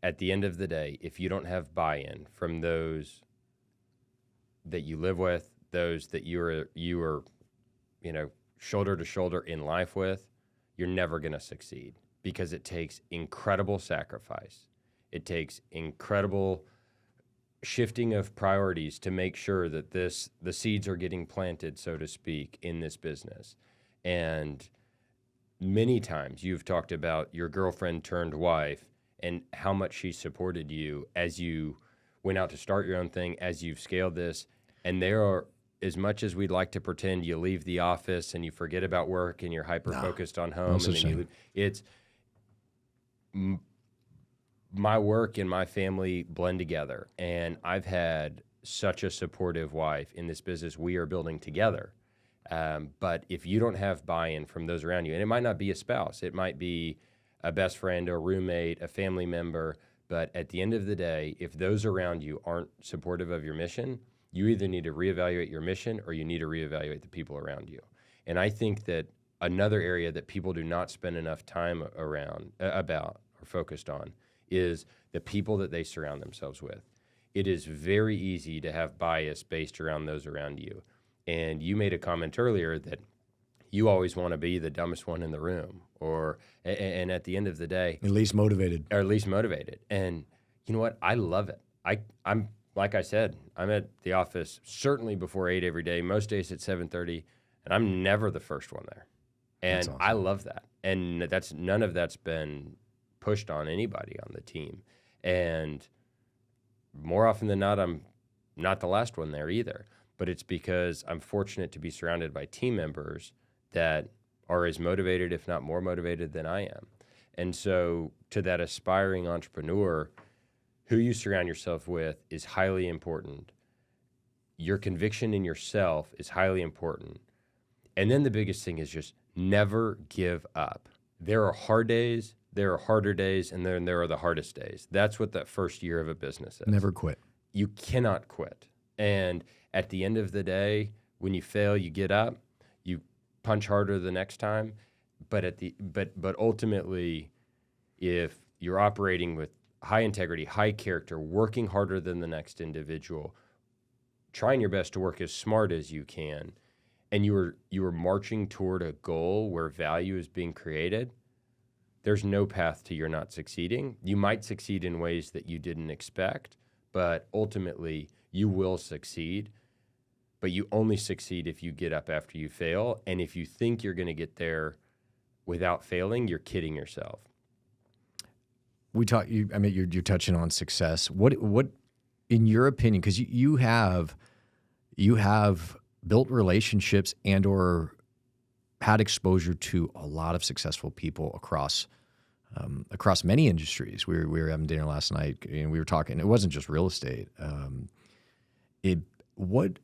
At the end of the day, if you don't have buy-in from those that you live with, those that you are shoulder to shoulder in life with, you're never going to succeed, because it takes incredible sacrifice. It takes incredible shifting of priorities to make sure that the seeds are getting planted, so to speak, in this business. And many times you've talked about your girlfriend turned wife and how much she supported you as you went out to start your own thing, as you've scaled this. And there are, as much as we'd like to pretend you leave the office and you forget about work and you're hyper-focused on home, and then you leave, it's my work and my family blend together. And I've had such a supportive wife in this business we are building together. But if you don't have buy-in from those around you, and it might not be a spouse, it might be a best friend, a roommate, a family member, but at the end of the day, if those around you aren't supportive of your mission, you either need to reevaluate your mission or you need to reevaluate the people around you. And I think that another area that people do not spend enough time about or focused on is the people that they surround themselves with. It is very easy to have bias based around those around you. And you made a comment earlier that you always want to be the dumbest one in the room, and at the end of the day, At least motivated. And you know what? I love it. I'm like I said, I'm at the office certainly before 8 every day, most days at 7:30, and I'm never the first one there. And That's awesome. I love that. And none of that's been pushed on anybody on the team. And more often than not, I'm not the last one there either. But it's because I'm fortunate to be surrounded by team members that are as motivated, if not more motivated than I am. And so to that aspiring entrepreneur, who you surround yourself with is highly important. Your conviction in yourself is highly important. And then the biggest thing is just never give up. There are hard days, there are harder days, and then there are the hardest days. That's what that first year of a business is. Never quit. You cannot quit. And at the end of the day, when you fail, you get up, you punch harder the next time. But ultimately, if you're operating with high integrity, high character, working harder than the next individual, trying your best to work as smart as you can, and you are marching toward a goal where value is being created, there's no path to your not succeeding. You might succeed in ways that you didn't expect, but ultimately you will succeed. But you only succeed if you get up after you fail. And if you think you're going to get there without failing, you're kidding yourself. You're touching on success. What, in your opinion, because you have built relationships and or had exposure to a lot of successful people across many industries. We were having dinner last night and we were talking. It wasn't just real estate. What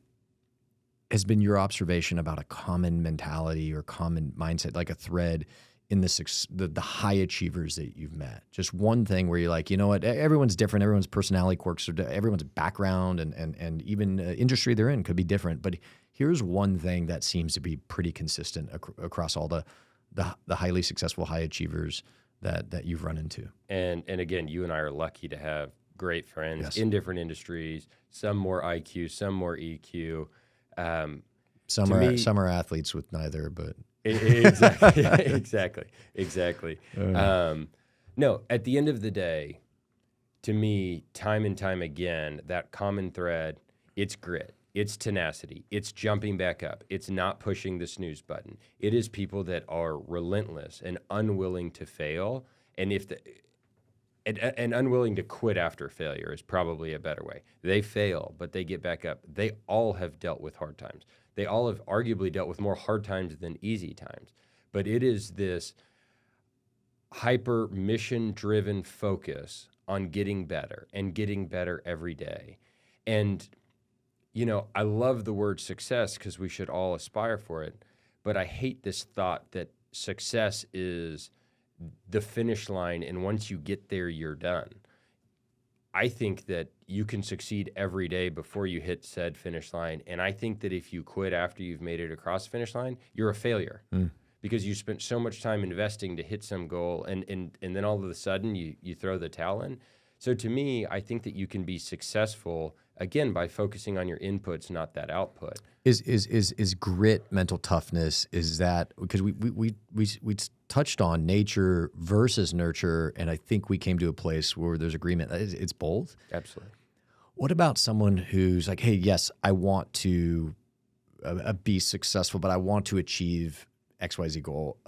has been your observation about a common mentality or common mindset, like a thread in the high achievers that you've met? Just one thing where you're like, you know what, everyone's different, everyone's personality quirks, everyone's background and even industry they're in could be different. But here's one thing that seems to be pretty consistent across all the highly successful high achievers that you've run into. And again, you and I are lucky to have great friends Yes. in different industries, some more IQ, some more EQ. Some are athletes with neither, but exactly. No, at the end of the day, to me, time and time again, that common thread, it's grit, it's tenacity, it's jumping back up, it's not pushing the snooze button. It is people that are relentless and unwilling to fail, and and unwilling to quit after failure is probably a better way. They fail, but they get back up. They all have dealt with hard times. They all have arguably dealt with more hard times than easy times. But it is this hyper mission-driven focus on getting better and getting better every day. And, you know, I love the word success because we should all aspire for it. But I hate this thought that success is the finish line, and once you get there, you're done. I think that you can succeed every day before you hit said finish line, and I think that if you quit after you've made it across the finish line, you're a failure because you spent so much time investing to hit some goal, and then all of a sudden you throw the towel in. So to me, I think that you can be successful, again, by focusing on your inputs, not that output. Is grit, mental toughness, is that, because we touched on nature versus nurture, and I think we came to a place where there's agreement. It's both. Absolutely. What about someone who's like, hey, yes, I want to be successful, but I want to achieve XYZ goal,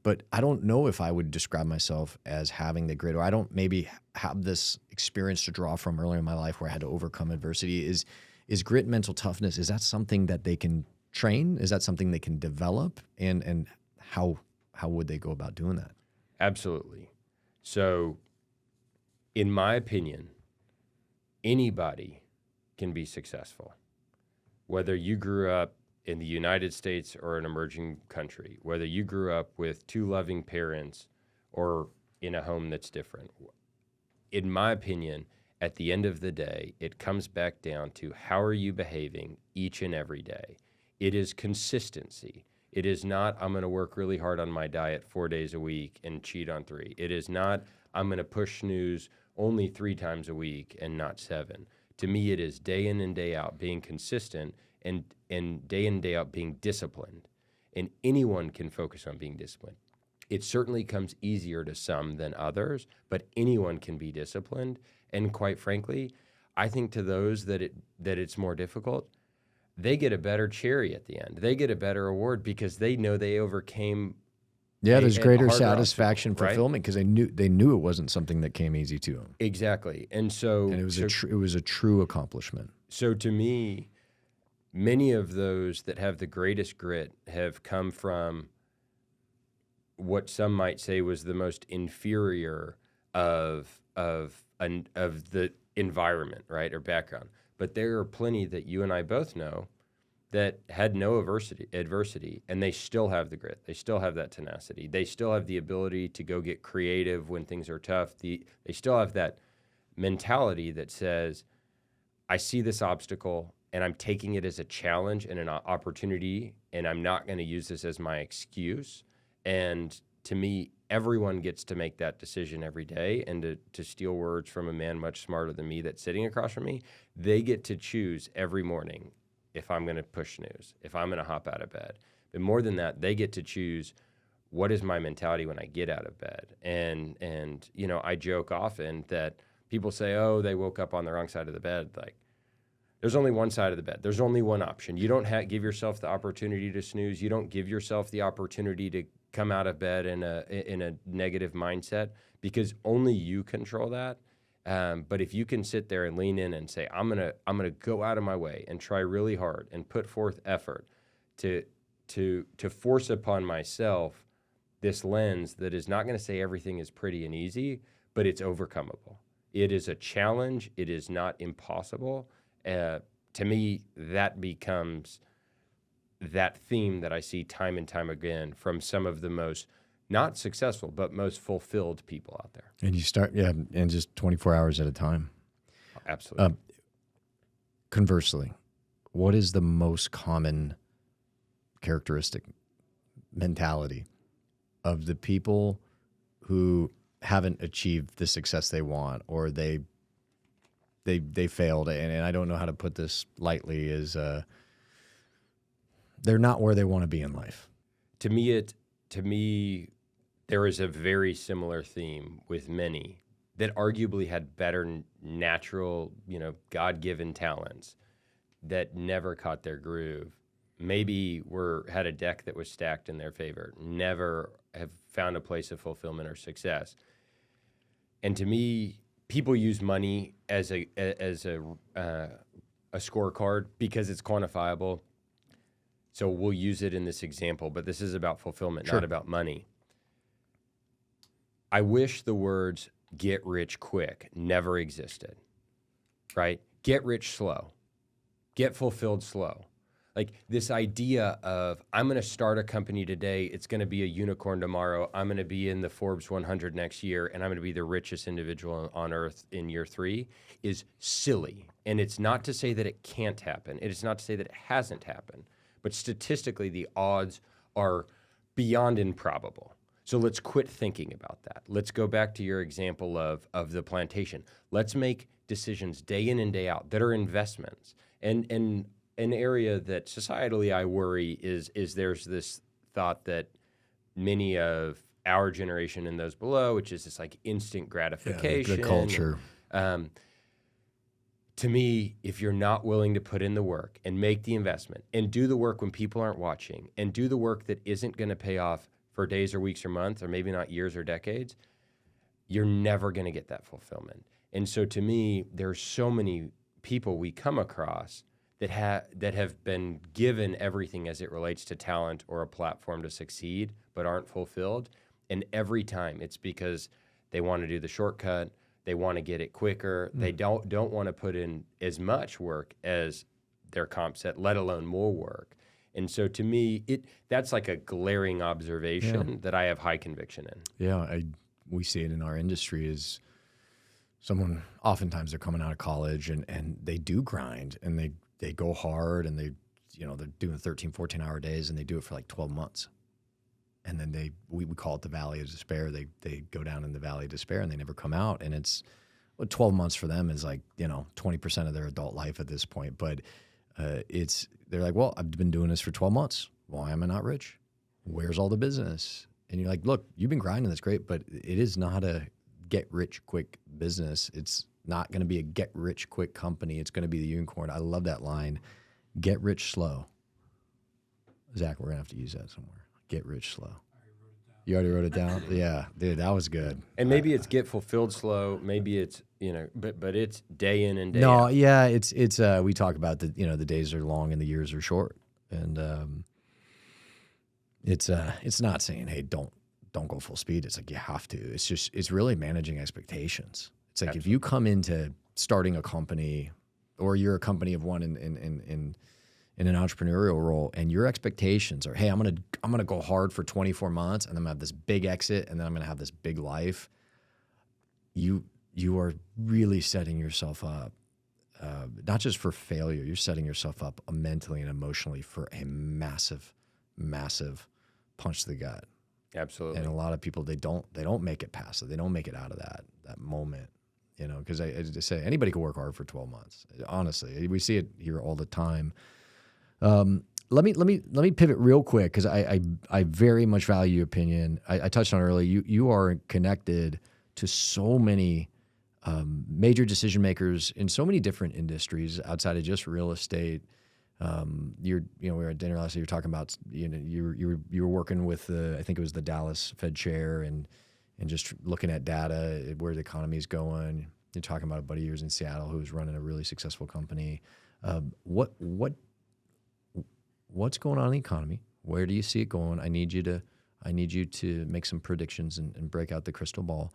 but I don't know if I would describe myself as having the grit, or I don't maybe have this experience to draw from earlier in my life where I had to overcome adversity. Is grit, mental toughness, is that something that they can train? Is that something they can develop? And how would they go about doing that? Absolutely. So, in my opinion, anybody can be successful. Whether you grew up in the United States or an emerging country, whether you grew up with two loving parents or in a home that's different. In my opinion, at the end of the day, it comes back down to how are you behaving each and every day. It is consistency. It is not, I'm going to work really hard on my diet 4 days a week and cheat on 3. It is not, I'm going to push snooze only 3 times a week and not 7. To me, it is day in and day out being consistent and day in, day out being disciplined. And anyone can focus on being disciplined. It certainly comes easier to some than others, but anyone can be disciplined. And quite frankly, I think to those that it's more difficult, they get a better cherry at the end. They get a better award because they know they overcame. Yeah, there's greater harder satisfaction, obstacle, right? fulfillment, because they knew it wasn't something that came easy to them. Exactly, and so it was a true accomplishment. So to me, many of those that have the greatest grit have come from what some might say was the most inferior of the environment, right, or background. But there are plenty that you and I both know that had no adversity, and they still have the grit. They still have that tenacity. They still have the ability to go get creative when things are tough. They still have that mentality that says, I see this obstacle, and I'm taking it as a challenge and an opportunity, and I'm not going to use this as my excuse. And to me, everyone gets to make that decision every day. And to steal words from a man much smarter than me that's sitting across from me, they get to choose every morning if I'm going to push snooze, if I'm going to hop out of bed. But more than that, they get to choose what is my mentality when I get out of bed? And you know, I joke often that people say, oh, they woke up on the wrong side of the bed. Like, there's only one side of the bed. There's only one option. You don't give yourself the opportunity to snooze. You don't give yourself the opportunity to come out of bed in a negative mindset, because only you control that. But if you can sit there and lean in and say, I'm gonna go out of my way and try really hard and put forth effort to force upon myself this lens that is not going to say everything is pretty and easy, but it's overcomable. It is a challenge. It is not impossible. To me, that becomes that theme that I see time and time again from some of the most not successful, but most fulfilled people out there. And you start, and just 24 hours at a time. Absolutely. Conversely, what is the most common characteristic, mentality of the people who haven't achieved the success they want, or they failed? And I don't know how to put this lightly, is they're not where they want to be in life. To me, there is a very similar theme with many that arguably had better natural, God-given talents that never caught their groove. Maybe had a deck that was stacked in their favor, never have found a place of fulfillment or success. And to me, people use money as a scorecard because it's quantifiable. So we'll use it in this example, but this is about fulfillment, Sure. not about money. I wish the words get rich quick never existed, right? Get rich slow, get fulfilled slow. Like this idea of, I'm going to start a company today, it's going to be a unicorn tomorrow, I'm going to be in the Forbes 100 next year, and I'm going to be the richest individual on earth in year 3, is silly. And it's not to say that it can't happen. It is not to say that it hasn't happened. But statistically, the odds are beyond improbable. So let's quit thinking about that. Let's go back to your example of the plantation. Let's make decisions day in and day out that are investments. And an area that societally I worry is there's this thought that many of our generation and those below, which is this like instant gratification. The culture. To me, if you're not willing to put in the work and make the investment and do the work when people aren't watching and do the work that isn't going to pay off for days or weeks or months or maybe not years or decades, you're never going to get that fulfillment. And so to me, there's so many people we come across that have been given everything as it relates to talent or a platform to succeed, but aren't fulfilled. And every time it's because they want to do the shortcut, they want to get it quicker, they don't want to put in as much work as their comp set, let alone more work. And so to me, that's like a glaring observation that I have high conviction in. Yeah, we see it in our industry as someone, oftentimes they're coming out of college and they do grind and they go hard and they're doing 13, 14-hour days and they do it for like 12 months. And then we call it the valley of despair. They go down in the valley of despair and they never come out. And it's 12 months for them is like, 20% of their adult life at this point. But they're like, well, I've been doing this for 12 months. Why am I not rich? Where's all the business? And you're like, look, you've been grinding. That's great. But it is not a get rich quick business. It's not going to be a get rich quick company. It's going to be the unicorn. I love that line. Get rich slow. Zach, we're going to have to use that somewhere. Get rich slow. You already wrote it down? Yeah, dude, that was good. And maybe it's get fulfilled slow. Maybe it's, but it's day in and day No, out. yeah, it's we talk about the days are long and the years are short. And it's not saying, hey, don't go full speed. It's like you have to. It's really managing expectations. It's like if you come into starting a company or you're a company of one in an entrepreneurial role and your expectations are, hey, I'm gonna go hard for 24 months and then I'm gonna have this big exit and then I'm gonna have this big life. You are really setting yourself up, not just for failure, you're setting yourself up mentally and emotionally for a massive, massive punch to the gut. Absolutely. And a lot of people, they don't make it past it. They don't make it out of that moment, because I just say anybody can work hard for 12 months. Honestly, we see it here all the time. let me pivot real quick because I very much value your opinion. I touched on it earlier. You are connected to so many major decision makers in so many different industries outside of just real estate. We were at dinner last night. You're talking about you were working with I think it was the Dallas Fed chair and just looking at data where the economy is going. You're talking about a buddy of yours in Seattle who's running a really successful company. What's going on in the economy? Where do you see it going? I need you to make some predictions and break out the crystal ball.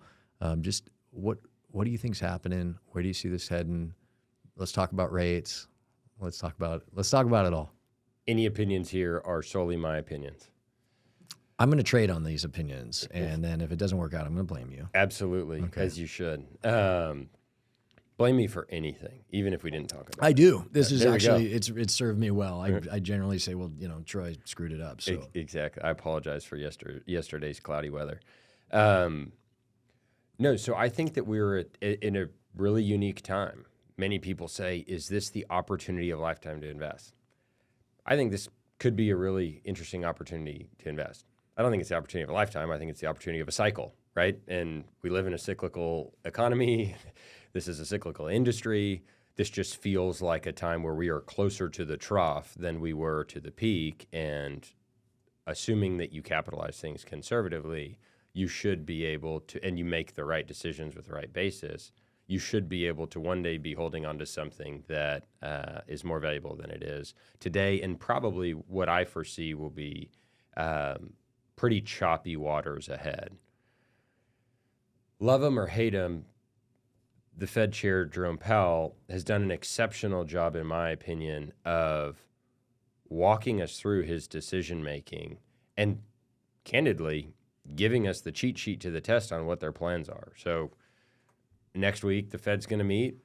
Just what do you think's happening? Where do you see this heading? Let's talk about rates. Let's talk about it all. Any opinions here are solely my opinions. I'm going to trade on these opinions, and then if it doesn't work out, I'm going to blame you. Absolutely, as you should. Blame me for anything, even if we didn't talk about it. I do. This is actually, it's served me well. I generally say, well, Troy screwed it up. So Exactly. I apologize for yesterday's cloudy weather. No, so I think that we're in a really unique time. Many people say, is this the opportunity of a lifetime to invest? I think this could be a really interesting opportunity to invest. I don't think it's the opportunity of a lifetime. I think it's the opportunity of a cycle, right? And we live in a cyclical economy. This is a cyclical industry. This just feels like a time where we are closer to the trough than we were to the peak. And assuming that you capitalize things conservatively, you should be able to, and you make the right decisions with the right basis, you should be able to one day be holding on to something that is more valuable than it is today. And probably what I foresee will be pretty choppy waters ahead. Love them or hate them, the Fed chair, Jerome Powell, has done an exceptional job, in my opinion, of walking us through his decision-making and, candidly, giving us the cheat sheet to the test on what their plans are. So next week, the Fed's going to meet.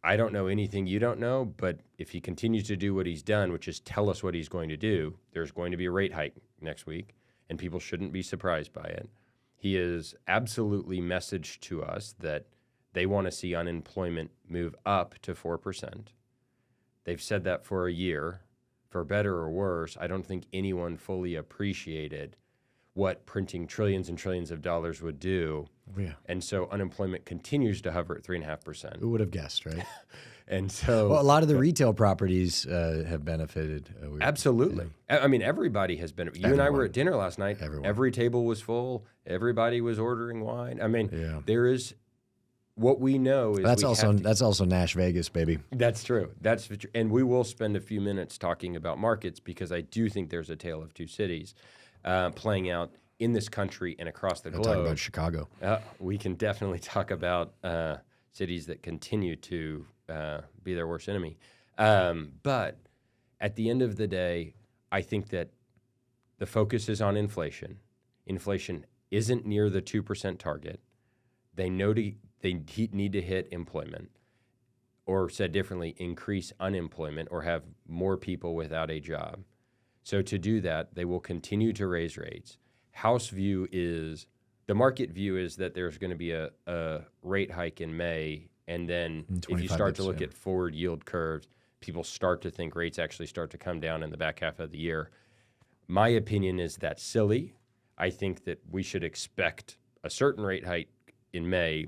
I don't know anything you don't know, but if he continues to do what he's done, which is tell us what he's going to do, there's going to be a rate hike next week, and people shouldn't be surprised by it. He has absolutely messaged to us that they want to see unemployment move up to 4%. They've said that for a year. For better or worse, I don't think anyone fully appreciated what printing trillions and trillions of dollars would do. Yeah. And so unemployment continues to hover at 3.5%. Who would have guessed, right? And so, well, a lot of the retail properties have benefited. Absolutely. I mean, everybody has been. You and I were at dinner last night. Everyone. Every table was full. Everybody was ordering wine. I mean, there is. What we know is that's also Nash Vegas, baby. That's true. That's true. And we will spend a few minutes talking about markets because I do think there's a tale of two cities playing out in this country and across the globe. Talk about Chicago. We can definitely talk about cities that continue to be their worst enemy. But at the end of the day, I think that the focus is on inflation. Inflation isn't near the 2% target. They know they need to hit employment, or said differently, increase unemployment or have more people without a job. So to do that, they will continue to raise rates. The market view is that there's going to be a rate hike in May, and then if you start to look at forward yield curves, people start to think rates actually start to come down in the back half of the year. My opinion is that's silly. I think that we should expect a certain rate hike in May.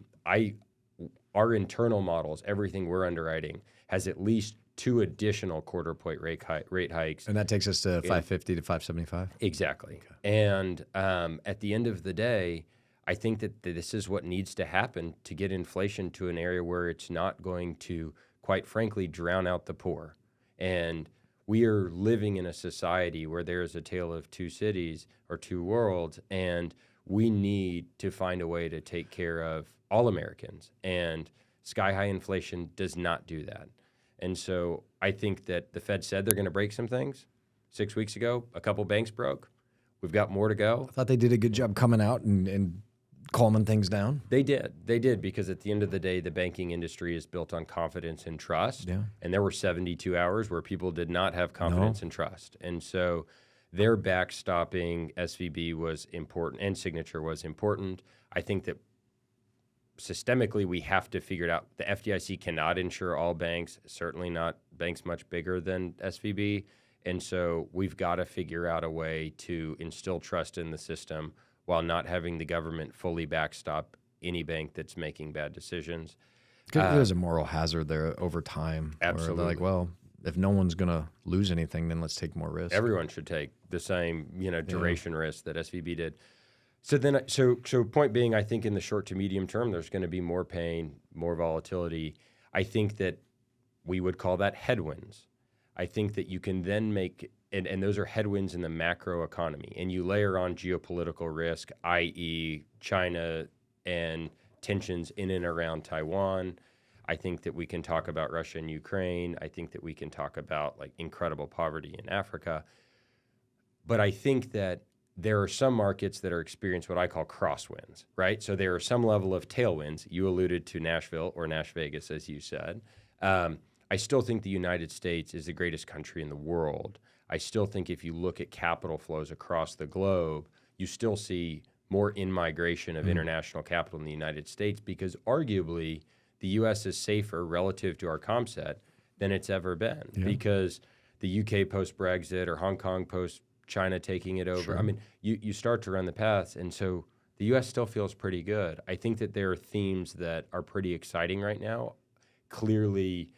Our internal models, everything we're underwriting, has at least 2 additional quarter point rate hikes. And that takes us to 550 to 575? Exactly. Okay. And at the end of the day, I think that this is what needs to happen to get inflation to an area where it's not going to, quite frankly, drown out the poor. And we are living in a society where there is a tale of two cities or two worlds, and we need to find a way to take care of all Americans. And sky-high inflation does not do that. And so I think that the Fed said they're going to break some things 6 weeks ago. A couple banks broke. We've got more to go. I thought they did a good job coming out and calming things down. They did, because at the end of the day, the banking industry is built on confidence and trust. Yeah. And there were 72 hours where people did not have confidence and trust. And so their backstopping SVB was important and Signature was important. I think that systemically we have to figure it out. The FDIC cannot insure all banks, certainly not banks much bigger than SVB. And so we've got to figure out a way to instill trust in the system while not having the government fully backstop any bank that's making bad decisions. There's a moral hazard there over time. Absolutely. Where they're like, well, if no one's going to lose anything, then let's take more risk. Everyone should take the same, duration risk that SVB did. So point being, I think in the short to medium term, there's going to be more pain, more volatility. I think that we would call that headwinds. I think that you can then make, and those are headwinds in the macroeconomy, and you layer on geopolitical risk, i.e. China and tensions in and around Taiwan. I think that we can talk about Russia and Ukraine. I think that we can talk about like incredible poverty in Africa. But I think that there are some markets that are experiencing what I call crosswinds, right? So there are some level of tailwinds. You alluded to Nashville or Nash Vegas, as you said. I still think the United States is the greatest country in the world. I still think if you look at capital flows across the globe, you still see more in-migration of international capital in the United States because arguably the U.S. is safer relative to our comp set than it's ever been because the UK post-Brexit or Hong Kong post-China taking it over. Sure. I mean, you start to run the paths, and so the U.S. still feels pretty good. I think that there are themes that are pretty exciting right now. Clearly,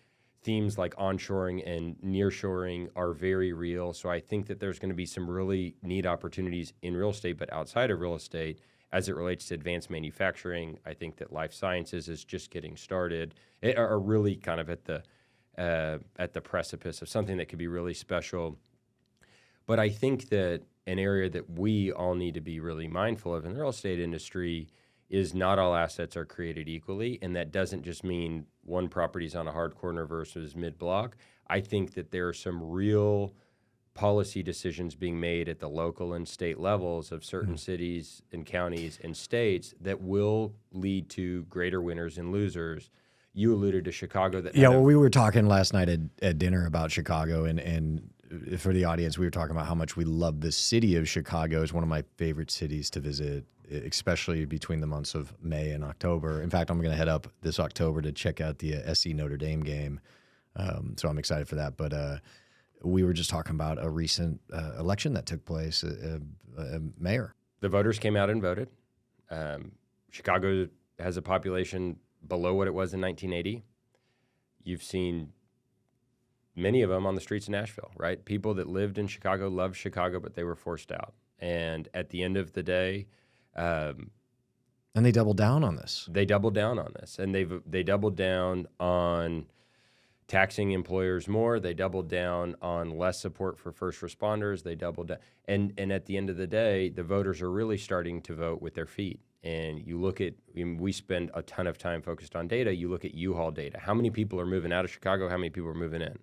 themes like onshoring and nearshoring are very real. So I think that there's going to be some really neat opportunities in real estate, but outside of real estate as it relates to advanced manufacturing. I think that life sciences is just getting started. It are really kind of at the precipice of something that could be really special. But I think that an area that we all need to be really mindful of in the real estate industry is not all assets are created equally, and that doesn't just mean one property's on a hard corner versus mid-block. I think that there are some real policy decisions being made at the local and state levels of certain cities and counties and states that will lead to greater winners and losers. You alluded to Chicago. We were talking last night at dinner about Chicago, and for the audience, we were talking about how much we love the city of Chicago. It's one of my favorite cities to visit, especially between the months of May and October. In fact, I'm going to head up this October to check out the SC Notre Dame game. So I'm excited for that. But we were just talking about a recent election that took place, mayor. The voters came out and voted. Chicago has a population below what it was in 1980. You've seen many of them on the streets of Nashville, right? People that lived in Chicago, loved Chicago, but they were forced out. And at the end of the day, and they doubled down on this. They doubled down on this, and they doubled down on taxing employers more. They doubled down on less support for first responders. They doubled down, and at the end of the day, the voters are really starting to vote with their feet. And you look at, we spend a ton of time focused on data. You look at U-Haul data. How many people are moving out of Chicago? How many people are moving in?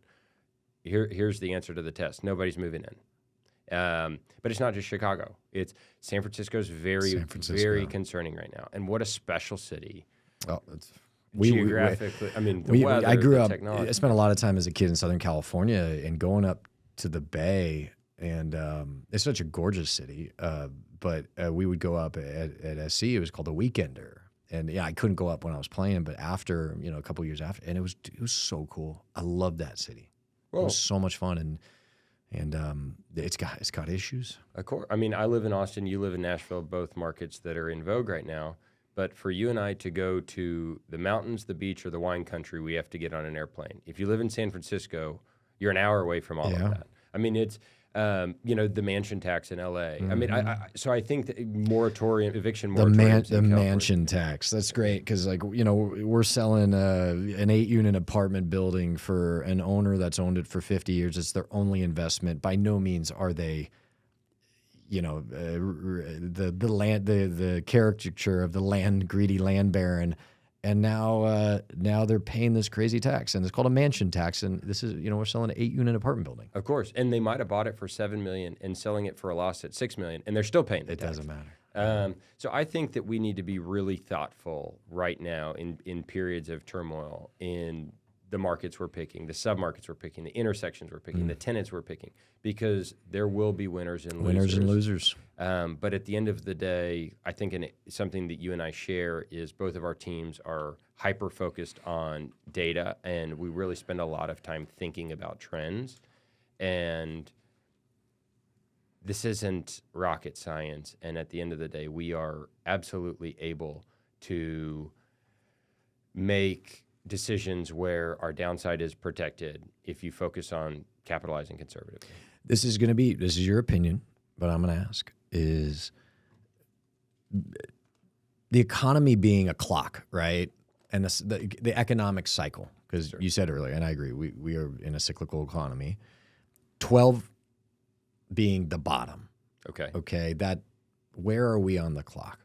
Here's the answer to the test. Nobody's moving in. But it's not just Chicago. It's San Francisco's very concerning right now. And what a special city. Well, geographically, the weather, I grew up, technology. I spent a lot of time as a kid in Southern California and going up to the Bay, and it's such a gorgeous city. But we would go up at SC. It was called the Weekender. And yeah, I couldn't go up when I was playing, but after, a couple of years after, and it was so cool. I loved that city. Well, it was so much fun, and it's got issues. Of course. I live in Austin. You live in Nashville, both markets that are in vogue right now. But for you and I to go to the mountains, the beach, or the wine country, we have to get on an airplane. If you live in San Francisco, you're an hour away from all of that. It's the mansion tax in LA. Mm-hmm. So I think that eviction moratorium. The mansion tax. That's great because we're selling an 8-unit apartment building for an owner that's owned it for 50 years. It's their only investment. By no means are they, the caricature of the greedy land baron. And now they're paying this crazy tax, and it's called a mansion tax. And this is, we're selling an 8-unit apartment building. Of course, and they might have bought it for $7 million and selling it for a loss at $6 million, and they're still paying the tax. It doesn't matter. So I think that we need to be really thoughtful right now in periods of turmoil in the markets we're picking, the submarkets we're picking, the intersections we're picking, the tenants we're picking, because there will be winners and losers. But at the end of the day, I think something that you and I share is both of our teams are hyper-focused on data, and we really spend a lot of time thinking about trends. And this isn't rocket science. And at the end of the day, we are absolutely able to make decisions where our downside is protected if you focus on capitalizing conservatively. This is your opinion, but I'm going to ask, is the economy being a clock, right? And the economic cycle, because you said earlier, and I agree, we are in a cyclical economy. 12 being the bottom. Okay. Where are we on the clock?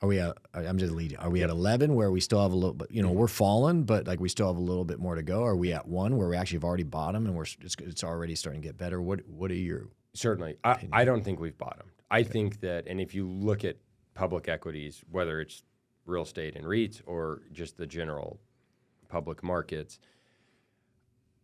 Are we at, I'm just leading. Are we at 11 where we still have a little bit, we're falling, but like we still have a little bit more to go? Are we at 1 where we actually have already bottomed and it's already starting to get better? What are your Certainly. I don't think we've bottomed. I think that, and if you look at public equities, whether it's real estate and REITs or just the general public markets,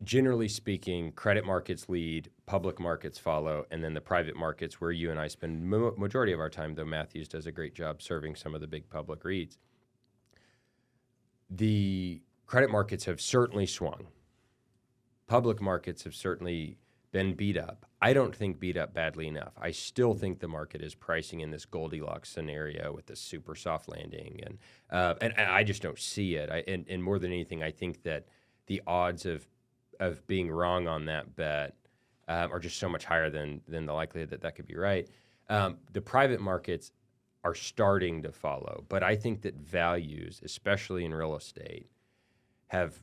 generally speaking, credit markets lead, public markets follow, and then the private markets, where you and I spend majority of our time, though Matthews does a great job serving some of the big public REITs. The credit markets have certainly swung. Public markets have certainly been beat up. I don't think beat up badly enough. I still think the market is pricing in this Goldilocks scenario with this super soft landing, and I just don't see it. And more than anything, I think that the odds of being wrong on that bet are just so much higher than the likelihood that could be right. The private markets are starting to follow, but I think that values, especially in real estate, have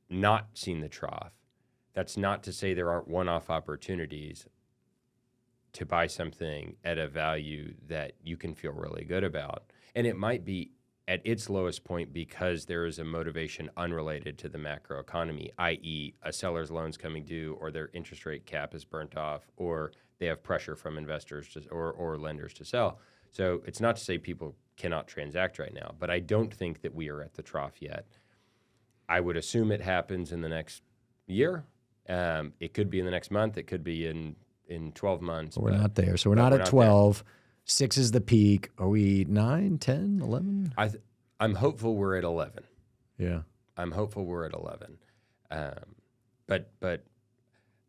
not seen the trough. That's not to say there aren't one-off opportunities to buy something at a value that you can feel really good about. And it might be at its lowest point because there is a motivation unrelated to the macroeconomy, i.e. a seller's loan's coming due, or their interest rate cap is burnt off, or they have pressure from investors or lenders to sell. So it's not to say people cannot transact right now, but I don't think that we are at the trough yet. I would assume it happens in the next year. It could be in the next month. It could be in 12 months. We're not there. So we're not at 12. 6 is the peak. Are we 9, 10, 11? I'm hopeful we're at 11. Yeah. I'm hopeful we're at 11. But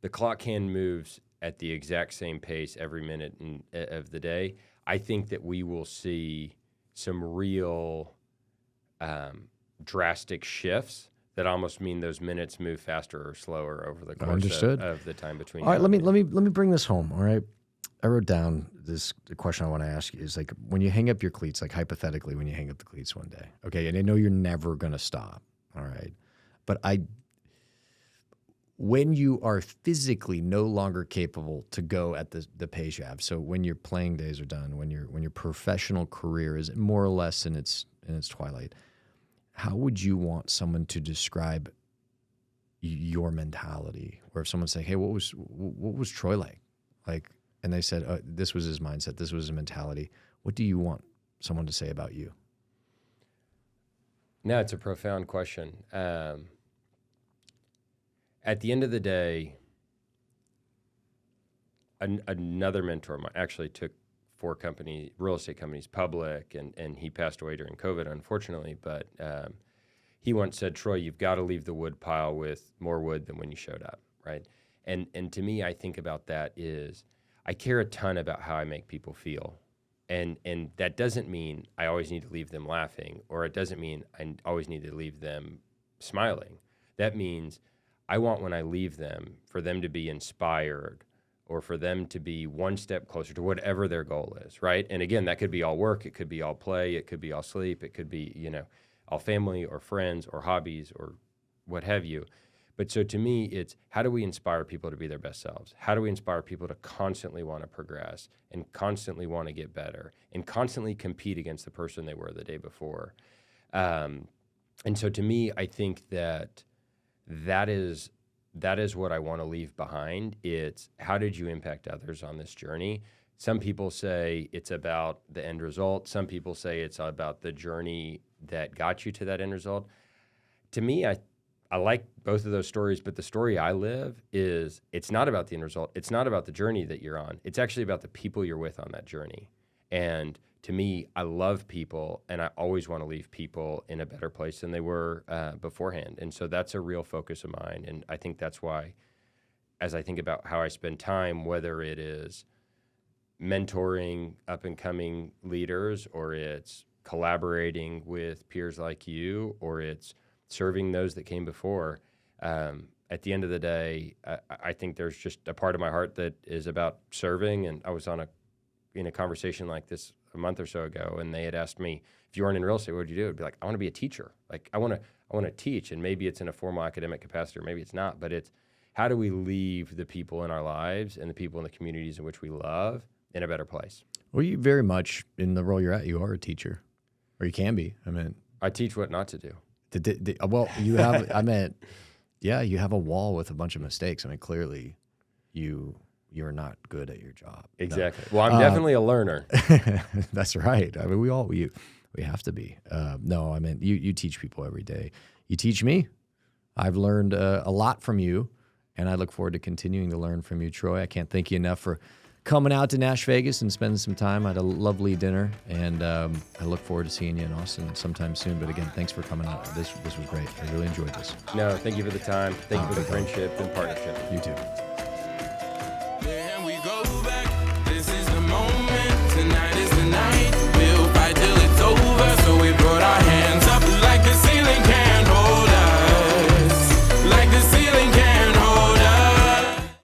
the clock hand moves at the exact same pace every minute of the day. I think that we will see some real drastic shifts that almost mean those minutes move faster or slower over the course of the time between. All right, let me bring this home. All right, I wrote down the question I want to ask you is like, when you hang up your cleats, like hypothetically, when you hang up the cleats one day, okay, and I know you're never gonna stop. All right, but when you are physically no longer capable to go at the pace you have, so when your playing days are done, when your professional career is more or less in its twilight, how would you want someone to describe your mentality? Or if someone's saying, "Hey, what was Troy like?" And they said, "This was his mindset. This was his mentality." What do you want someone to say about you? No, it's a profound question. At the end of the day, another mentor of mine actually took 4 real estate companies public, and he passed away during COVID, unfortunately. But he once said, "Troy, you've got to leave the wood pile with more wood than when you showed up," right? And to me, I think about that is I care a ton about how I make people feel. And that doesn't mean I always need to leave them laughing, or it doesn't mean I always need to leave them smiling. That means I want, when I leave them, for them to be inspired, or for them to be one step closer to whatever their goal is, right? And again, that could be all work, it could be all play, it could be all sleep, it could be, all family or friends or hobbies or what have you. But so to me, it's how do we inspire people to be their best selves? How do we inspire people to constantly want to progress and constantly want to get better and constantly compete against the person they were the day before? And so to me, I think that is what I want to leave behind. It's how did you impact others on this journey? Some people say it's about the end result. Some people say it's about the journey that got you to that end result. To me, I like both of those stories, but the story I live is it's not about the end result. It's not about the journey that you're on. It's actually about the people you're with on that journey. And to me, I love people, and I always want to leave people in a better place than they were beforehand. And so that's a real focus of mine. And I think that's why as I think about how I spend time, whether it is mentoring up and coming leaders, or it's collaborating with peers like you, or it's serving those that came before, at the end of the day, I think there's just a part of my heart that is about serving. And I was in a conversation like this a month or so ago, and they had asked me, if you weren't in real estate, what would you do? It'd be like, I want to be a teacher. Like I want to teach, and maybe it's in a formal academic capacity, or maybe it's not, but it's how do we leave the people in our lives and the people in the communities in which we love in a better place? Well, you very much, in the role you're at, you are a teacher, or you can be. I mean, I teach what not to do. Well, you have, I meant, yeah, you have a wall with a bunch of mistakes. I mean, clearly you're not good at your job. Exactly. No. Well, I'm definitely a learner. That's right. I mean, we have to be. No, I mean, you teach people every day. You teach me. I've learned a lot from you, and I look forward to continuing to learn from you, Troy. I can't thank you enough for coming out to Nash Vegas and spending some time. I had a lovely dinner, and I look forward to seeing you in Austin sometime soon. But again, thanks for coming out. This was great. I really enjoyed this. No, thank you for the time. Thank you for the friendship and partnership. You too. Then we go back